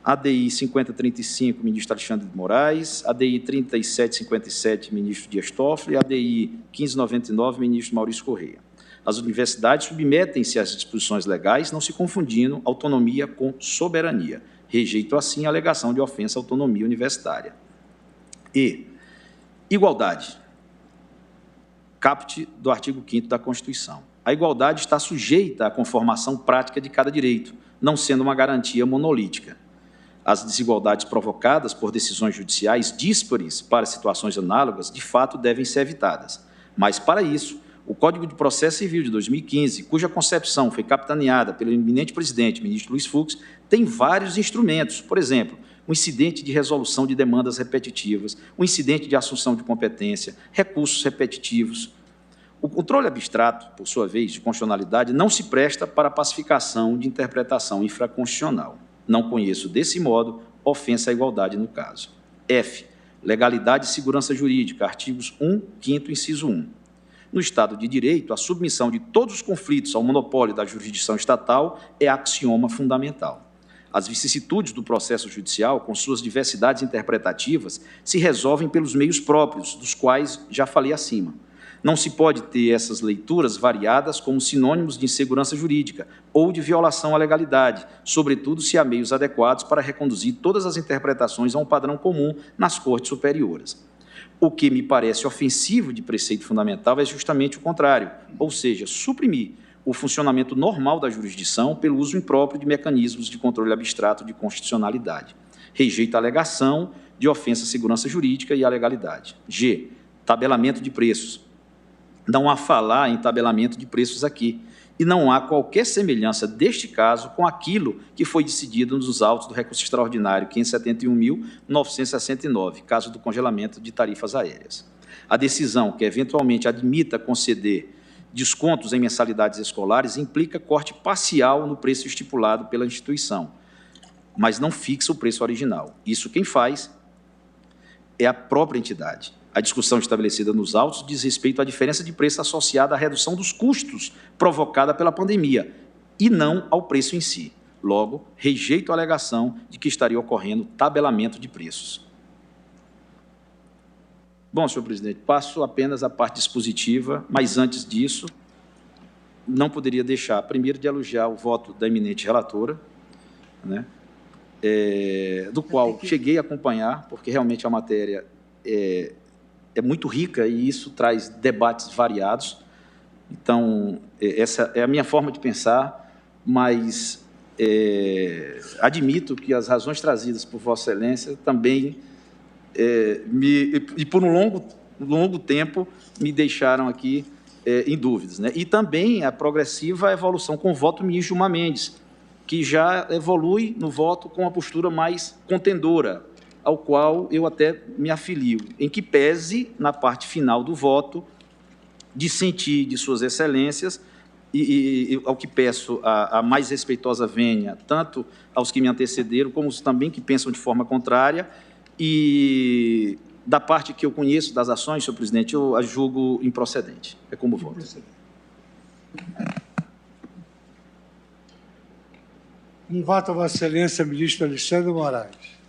ADI 5035, ministro Alexandre de Moraes, ADI 3757, ministro Dias Toffoli, ADI 1599, ministro Maurício Correia. As universidades submetem-se às disposições legais, não se confundindo autonomia com soberania. Rejeito, assim, a alegação de ofensa à autonomia universitária. E. Igualdade. Caput do artigo 5º da Constituição. A igualdade está sujeita à conformação prática de cada direito, não sendo uma garantia monolítica. As desigualdades provocadas por decisões judiciais díspares para situações análogas, de fato, devem ser evitadas. Mas, para isso, o Código de Processo Civil de 2015, cuja concepção foi capitaneada pelo eminente presidente, ministro Luiz Fux, tem vários instrumentos. Por exemplo, o incidente de resolução de demandas repetitivas, o incidente de assunção de competência, recursos repetitivos. O controle abstrato, por sua vez, de constitucionalidade, não se presta para a pacificação de interpretação infraconstitucional. Não conheço, desse modo, ofensa à igualdade no caso. F. Legalidade e segurança jurídica, artigos 1, 5º, inciso 1. No Estado de Direito, a submissão de todos os conflitos ao monopólio da jurisdição estatal é axioma fundamental. As vicissitudes do processo judicial, com suas diversidades interpretativas, se resolvem pelos meios próprios, dos quais já falei acima. Não se pode ter essas leituras variadas como sinônimos de insegurança jurídica ou de violação à legalidade, sobretudo se há meios adequados para reconduzir todas as interpretações a um padrão comum nas cortes superiores. O que me parece ofensivo de preceito fundamental é justamente o contrário, ou seja, suprimir o funcionamento normal da jurisdição pelo uso impróprio de mecanismos de controle abstrato de constitucionalidade. Rejeito a alegação de ofensa à segurança jurídica e à legalidade. G. Tabelamento de preços. Não há falar em tabelamento de preços aqui, e não há qualquer semelhança deste caso com aquilo que foi decidido nos autos do recurso extraordinário 571.969, caso do congelamento de tarifas aéreas. A decisão que eventualmente admita conceder descontos em mensalidades escolares implica corte parcial no preço estipulado pela instituição, mas não fixa o preço original. Isso quem faz é a própria entidade. A discussão estabelecida nos autos diz respeito à diferença de preço associada à redução dos custos provocada pela pandemia e não ao preço em si. Logo, rejeito a alegação de que estaria ocorrendo tabelamento de preços. Bom, senhor presidente, passo apenas a parte dispositiva, mas antes disso, não poderia deixar, primeiro, de elogiar o voto da eminente relatora, né, do qual cheguei a acompanhar, porque realmente a matéria é muito rica e isso traz debates variados. Então, essa é a minha forma de pensar, mas admito que as razões trazidas por Vossa Excelência também, por um longo tempo, me deixaram aqui em dúvidas, né? E também a progressiva evolução com o voto do ministro Gilmar Mendes, que já evolui no voto com uma postura mais contendora, ao qual eu até me afilio, em que pese, na parte final do voto, dissentir de suas excelências e ao que peço a mais respeitosa vênia, tanto aos que me antecederam, como os também que pensam de forma contrária, e da parte que eu conheço das ações, senhor presidente, eu a julgo improcedente. É como voto. Um voto a Vossa Excelência, ministro Alexandre Moraes.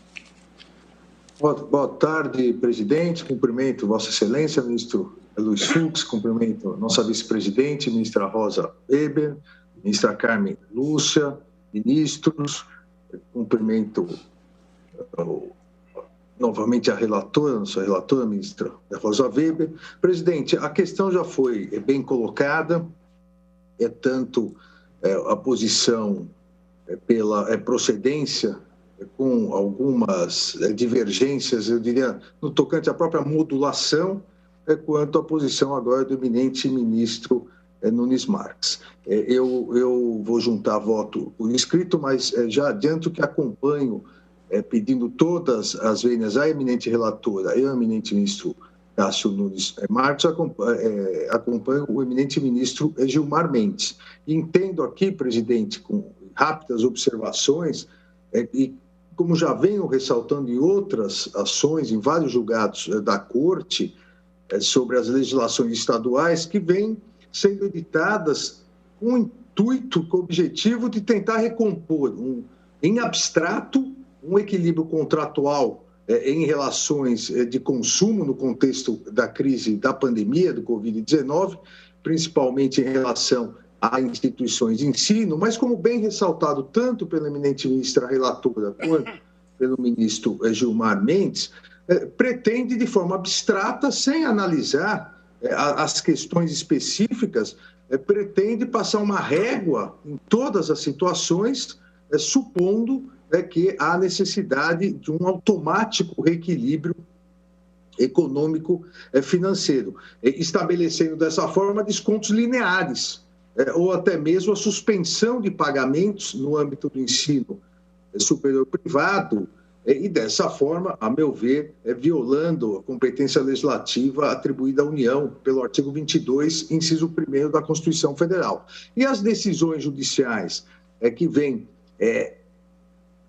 Boa tarde, presidente. Cumprimento Vossa Excelência, ministro Luiz Fux, cumprimento nossa vice-presidente, ministra Rosa Weber, ministra Carmen Lúcia, ministros, cumprimento novamente a relatora, nossa relatora, ministra Rosa Weber. Presidente, a questão já foi bem colocada, tanto a posição pela procedência, com algumas divergências, eu diria, no tocante à própria modulação, quanto à posição agora do eminente ministro Nunes Marques. Eu vou juntar voto por escrito, mas já adianto que acompanho, pedindo todas as vênias à eminente relatora e ao eminente ministro Cássio Nunes Marques, acompanho o eminente ministro Gilmar Mendes. Entendo aqui, presidente, com rápidas observações, e como já venho ressaltando em outras ações, em vários julgados da Corte, sobre as legislações estaduais, que vêm sendo editadas com o intuito, com o objetivo de tentar recompor, em abstrato, um equilíbrio contratual em relações de consumo no contexto da crise da pandemia do Covid-19, principalmente em relação a instituições de ensino, mas como bem ressaltado tanto pela eminente ministra relatora quanto pelo ministro Gilmar Mendes, pretende de forma abstrata, sem analisar as questões específicas, pretende passar uma régua em todas as situações, supondo que há necessidade de um automático reequilíbrio econômico financeiro, estabelecendo dessa forma descontos lineares, ou até mesmo a suspensão de pagamentos no âmbito do ensino superior privado, e dessa forma, a meu ver, violando a competência legislativa atribuída à União pelo artigo 22, inciso 1º da Constituição Federal. E as decisões judiciais que vêm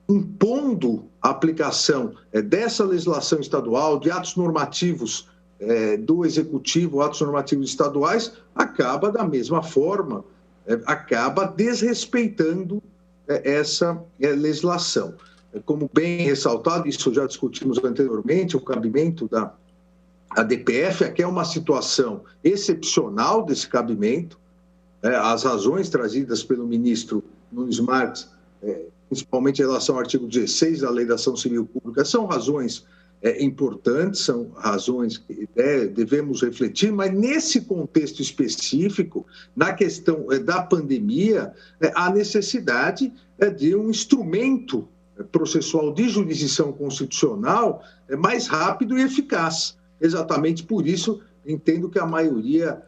impondo a aplicação dessa legislação estadual, de atos normativos do Executivo, atos normativos estaduais, acaba da mesma forma, acaba desrespeitando essa legislação. Como bem ressaltado, isso já discutimos anteriormente, o cabimento da a DPF, aqui é uma situação excepcional desse cabimento. As razões trazidas pelo ministro Nunes Marques, principalmente em relação ao artigo 16 da Lei da Ação Civil Pública, são razões importantes, são razões que devemos refletir, mas nesse contexto específico, na questão da pandemia, há necessidade de um instrumento processual de jurisdição constitucional mais rápido e eficaz. Exatamente por isso, entendo que a maioria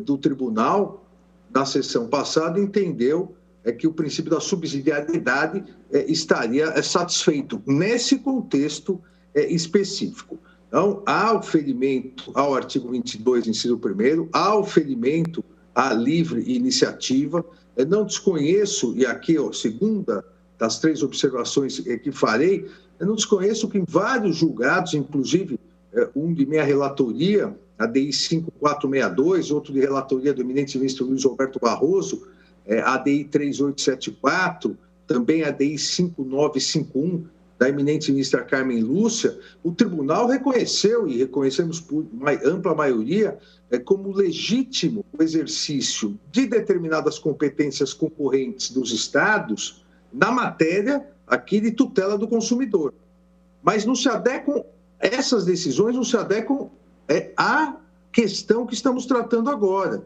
do tribunal, na sessão passada, entendeu que o princípio da subsidiariedade estaria satisfeito nesse contexto específico. Então, há o ferimento ao artigo 22, inciso 1º, há o ferimento à livre iniciativa. Não desconheço, e aqui, segunda das 3 observações que farei, eu não desconheço que em vários julgados, inclusive um de minha relatoria, a DI 5462, outro de relatoria do eminente ministro Luiz Roberto Barroso, a DI 3874, também a DI 5951, da eminente ministra Carmen Lúcia, o tribunal reconheceu, e reconhecemos por ampla maioria, como legítimo o exercício de determinadas competências concorrentes dos estados na matéria aqui de tutela do consumidor. Mas não se adequam, essas decisões não se adequam à questão que estamos tratando agora.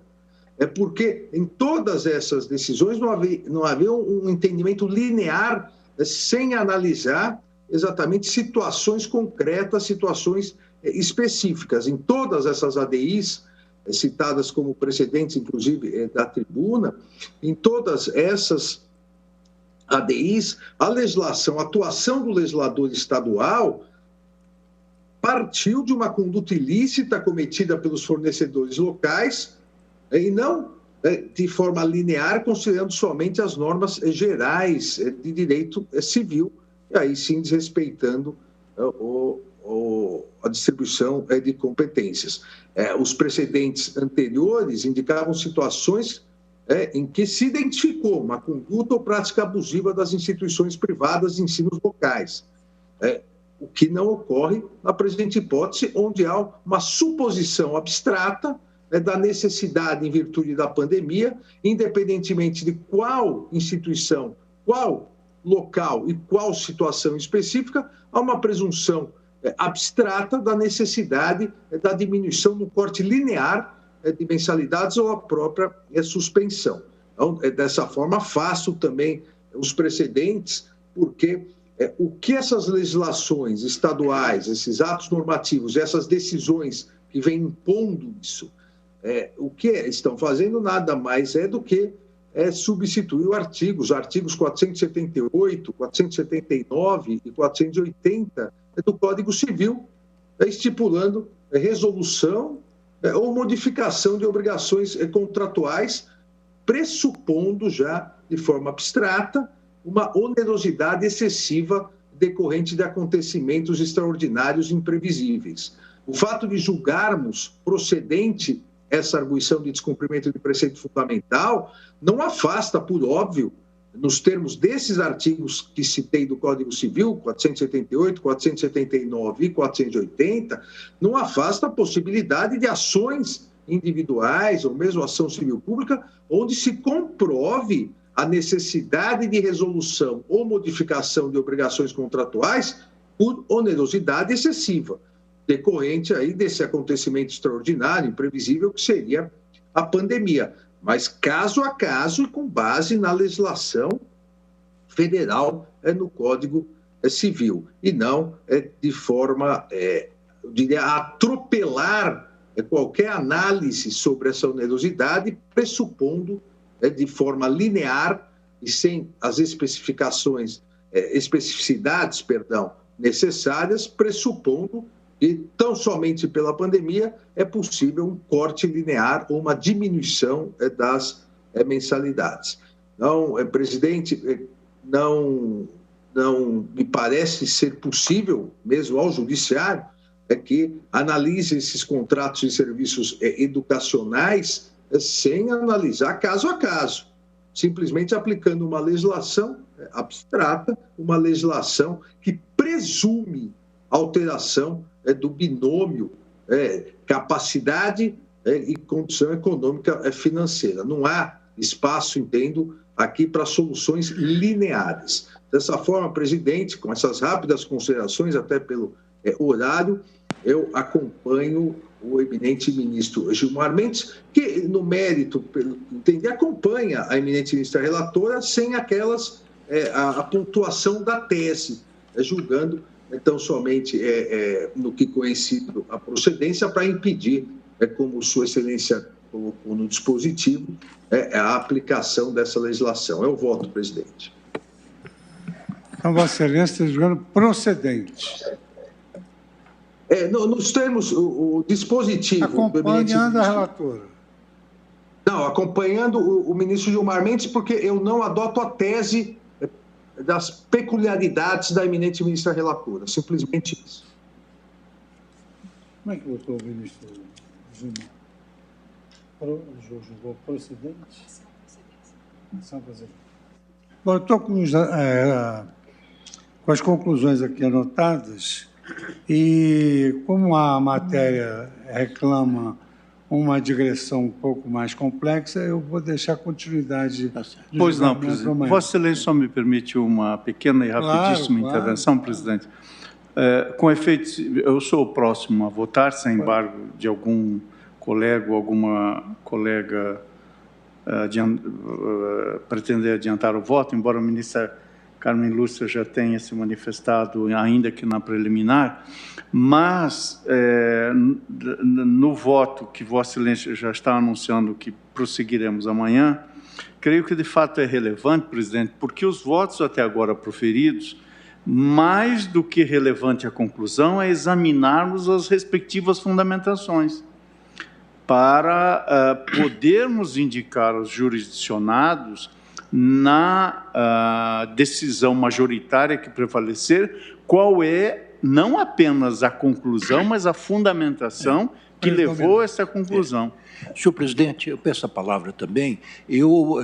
Porque em todas essas decisões não havia um entendimento linear sem analisar exatamente situações concretas, situações específicas. Em todas essas ADIs, citadas como precedentes, inclusive, da tribuna, em todas essas ADIs, a legislação, a atuação do legislador estadual partiu de uma conduta ilícita cometida pelos fornecedores locais e não de forma linear, considerando somente as normas gerais de direito civil, e aí sim desrespeitando a distribuição de competências. Os precedentes anteriores indicavam situações em que se identificou uma conduta ou prática abusiva das instituições privadas de ensino locais, o que não ocorre na presente hipótese, onde há uma suposição abstrata da necessidade em virtude da pandemia, independentemente de qual instituição, qual local e qual situação específica, há uma presunção abstrata da necessidade da diminuição no corte linear de mensalidades ou a própria suspensão. Então, dessa forma, faço também os precedentes, porque o que essas legislações estaduais, esses atos normativos, essas decisões que vêm impondo isso, o que estão fazendo nada mais do que substituir os artigos 478, 479 e 480 do Código Civil, estipulando resolução ou modificação de obrigações contratuais, pressupondo já, de forma abstrata, uma onerosidade excessiva decorrente de acontecimentos extraordinários e imprevisíveis. O fato de julgarmos procedente essa arguição de descumprimento de preceito fundamental não afasta, por óbvio, nos termos desses artigos que citei do Código Civil, 478, 479 e 480, não afasta a possibilidade de ações individuais ou mesmo ação civil pública, onde se comprove a necessidade de resolução ou modificação de obrigações contratuais por onerosidade excessiva, decorrente aí desse acontecimento extraordinário, imprevisível, que seria a pandemia. Mas caso a caso e com base na legislação federal no Código Civil. E não de forma, eu diria, atropelar qualquer análise sobre essa onerosidade, pressupondo de forma linear e sem as especificidades necessárias, pressupondo que tão somente pela pandemia é possível um corte linear ou uma diminuição das mensalidades. Então, presidente, não me parece ser possível, mesmo ao judiciário, que analise esses contratos de serviços educacionais sem analisar caso a caso, simplesmente aplicando uma legislação abstrata, uma legislação que presume alteração do binômio capacidade e condição econômica financeira. Não há espaço, entendo, aqui para soluções lineares. Dessa forma, presidente, com essas rápidas considerações, até pelo horário, eu acompanho o eminente ministro Gilmar Mendes, que, no mérito, pelo que entendi, acompanha a eminente ministra relatora sem aquelas, a pontuação da tese, julgando, então, somente no que coincide a procedência para impedir, como Sua Excelência colocou no dispositivo, a aplicação dessa legislação. É o voto, presidente. Então, Vossa Excelência está julgando procedente. Nos termos, o dispositivo... Acompanhando a relatora. Não, acompanhando o ministro Gilmar Mendes, porque eu não adoto a tese das peculiaridades da eminente ministra relatora. Simplesmente isso. Como é que votou o ministro Gilmar? Julgou procedente? Ação procedente. Bom, eu estou com as conclusões aqui anotadas e, como a matéria reclama uma digressão um pouco mais complexa, eu vou deixar continuidade. Pois não, presidente. Vossa Excelência só me permite uma pequena e rapidíssima intervenção, presidente. Com efeito, eu sou o próximo a votar, sem embargo de algum colega ou alguma colega pretender adiantar o voto, embora a ministra Carmen Lúcia já tenha se manifestado, ainda que na preliminar, mas no voto que Vossa Excelência já está anunciando que prosseguiremos amanhã, creio que de fato é relevante, presidente, porque os votos até agora proferidos, mais do que relevante a conclusão, é examinarmos as respectivas fundamentações, para podermos indicar aos jurisdicionados, na decisão majoritária que prevalecer, qual é não apenas a conclusão, mas a fundamentação que levou a essa conclusão. Senhor presidente, eu peço a palavra também. Eu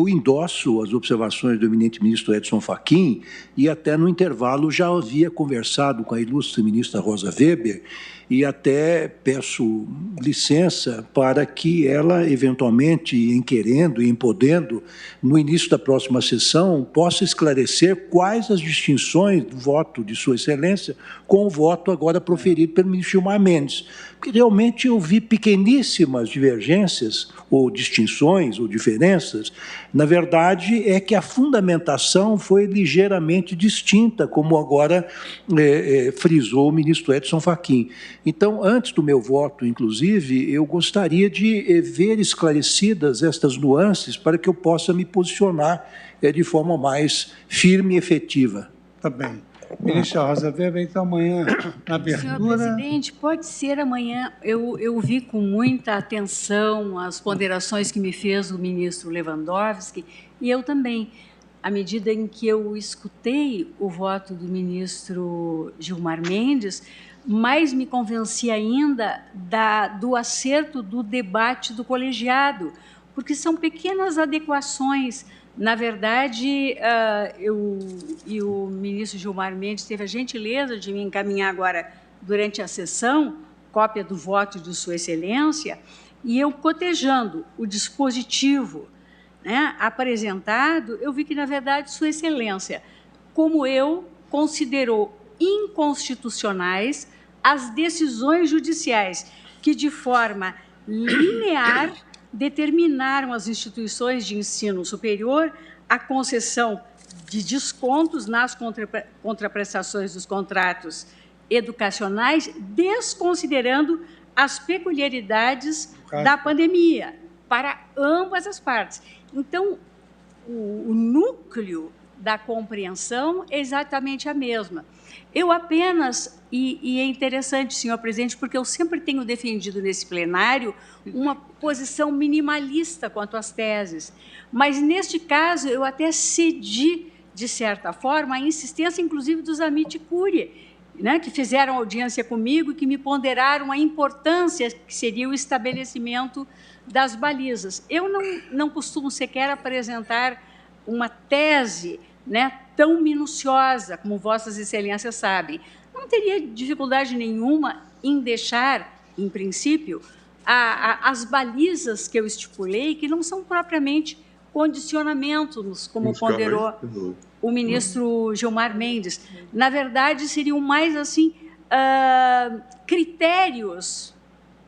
endosso as observações do eminente ministro Edson Fachin e até no intervalo já havia conversado com a ilustre ministra Rosa Weber e até peço licença para que ela, eventualmente, em querendo e em podendo, no início da próxima sessão, possa esclarecer quais as distinções do voto de Sua Excelência com o voto agora proferido pelo ministro Gilmar Mendes. Porque realmente eu vi pequeníssimas divergências, ou distinções, ou diferenças. Na verdade, é que a fundamentação foi ligeiramente distinta, como agora frisou o ministro Edson Fachin. Então, antes do meu voto, inclusive, eu gostaria de ver esclarecidas estas nuances para que eu possa me posicionar de forma mais firme e efetiva. Tá bem. Ministra Rosa Weber, então amanhã, na abertura... Senhor presidente, pode ser amanhã. Eu vi com muita atenção as ponderações que me fez o ministro Lewandowski, e eu também, à medida em que eu escutei o voto do ministro Gilmar Mendes, mais me convenci ainda do acerto do debate do colegiado, porque são pequenas adequações. Na verdade, o ministro Gilmar Mendes teve a gentileza de me encaminhar agora, durante a sessão, cópia do voto de Sua Excelência, e eu, cotejando o dispositivo, né, apresentado, eu vi que, na verdade, Sua Excelência, como eu, considerou inconstitucionais as decisões judiciais que, de forma linear, determinaram as instituições de ensino superior a concessão de descontos nas contraprestações dos contratos educacionais, desconsiderando as peculiaridades da pandemia, para ambas as partes. Então, o núcleo da compreensão é exatamente a mesma. Eu apenas, e é interessante, senhor presidente, porque eu sempre tenho defendido nesse plenário uma posição minimalista quanto às teses, mas, neste caso, eu até cedi, de certa forma, a insistência, inclusive, dos Amite Curie, né, que fizeram audiência comigo e que me ponderaram a importância que seria o estabelecimento das balizas. Eu não costumo sequer apresentar uma tese, né, tão minuciosa como Vossas Excelências sabem. Não teria dificuldade nenhuma em deixar, em princípio, as balizas que eu estipulei, que não são propriamente condicionamentos, como ponderou o ministro Gilmar Mendes. Na verdade, seriam mais assim critérios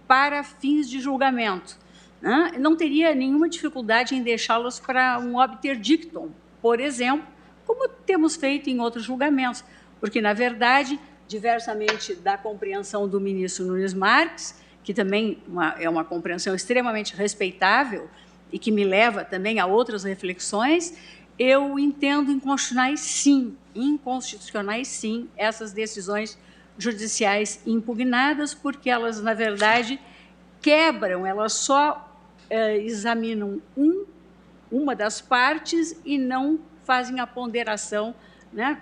para fins de julgamento. Né? Não teria nenhuma dificuldade em deixá-los para um obter dictum, por exemplo, como temos feito em outros julgamentos, porque, na verdade, diversamente da compreensão do ministro Nunes Marques, que também é uma compreensão extremamente respeitável e que me leva também a outras reflexões, eu entendo inconstitucionais, sim, essas decisões judiciais impugnadas, porque elas, na verdade, quebram, elas só examinam uma das partes e não fazem a ponderação, né,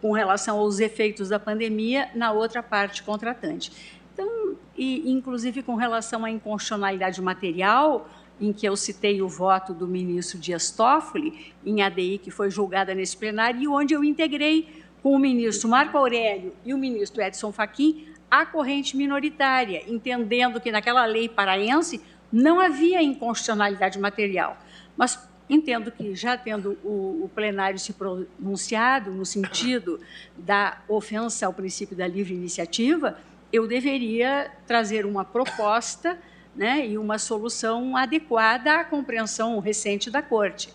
com relação aos efeitos da pandemia na outra parte contratante. Então, inclusive com relação à inconstitucionalidade material, em que eu citei o voto do ministro Dias Toffoli, em ADI, que foi julgada nesse plenário, e onde eu integrei com o ministro Marco Aurélio e o ministro Edson Fachin a corrente minoritária, entendendo que naquela lei paraense não havia inconstitucionalidade material. Mas entendo que, já tendo o plenário se pronunciado no sentido da ofensa ao princípio da livre iniciativa, eu deveria trazer uma proposta, né, e uma solução adequada à compreensão recente da Corte.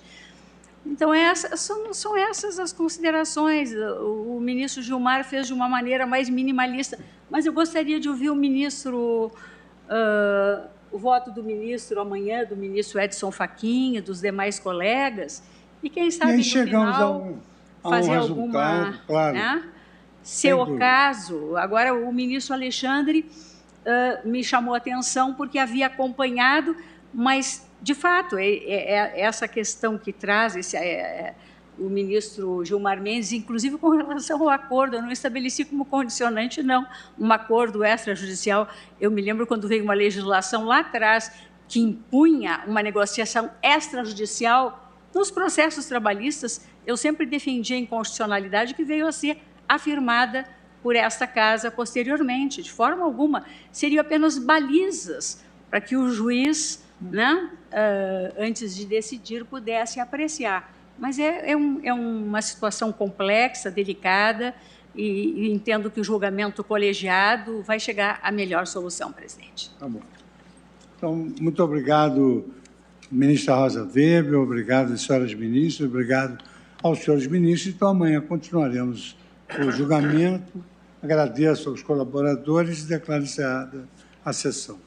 Então, são essas as considerações. O ministro Gilmar fez de uma maneira mais minimalista, mas eu gostaria de ouvir o ministro, o voto do ministro amanhã, do ministro Edson Fachin e dos demais colegas, e quem sabe, no final, fazer alguma... Claro. Né? Se é o caso, agora o ministro Alexandre me chamou a atenção porque havia acompanhado, mas, de fato, essa questão que traz o ministro Gilmar Mendes, inclusive com relação ao acordo, eu não estabeleci como condicionante, não, um acordo extrajudicial. Eu me lembro quando veio uma legislação lá atrás que impunha uma negociação extrajudicial nos processos trabalhistas, eu sempre defendi a inconstitucionalidade que veio a ser afirmada por esta Casa posteriormente. De forma alguma, seriam apenas balizas para que o juiz, né, antes de decidir, pudesse apreciar. Mas é uma situação complexa, delicada, e entendo que o julgamento colegiado vai chegar à melhor solução, presidente. Tá bom. Então, muito obrigado, ministra Rosa Weber, obrigado às senhoras ministras, obrigado aos senhores ministros. Então, amanhã continuaremos o julgamento. Agradeço aos colaboradores e declaro encerrada a sessão.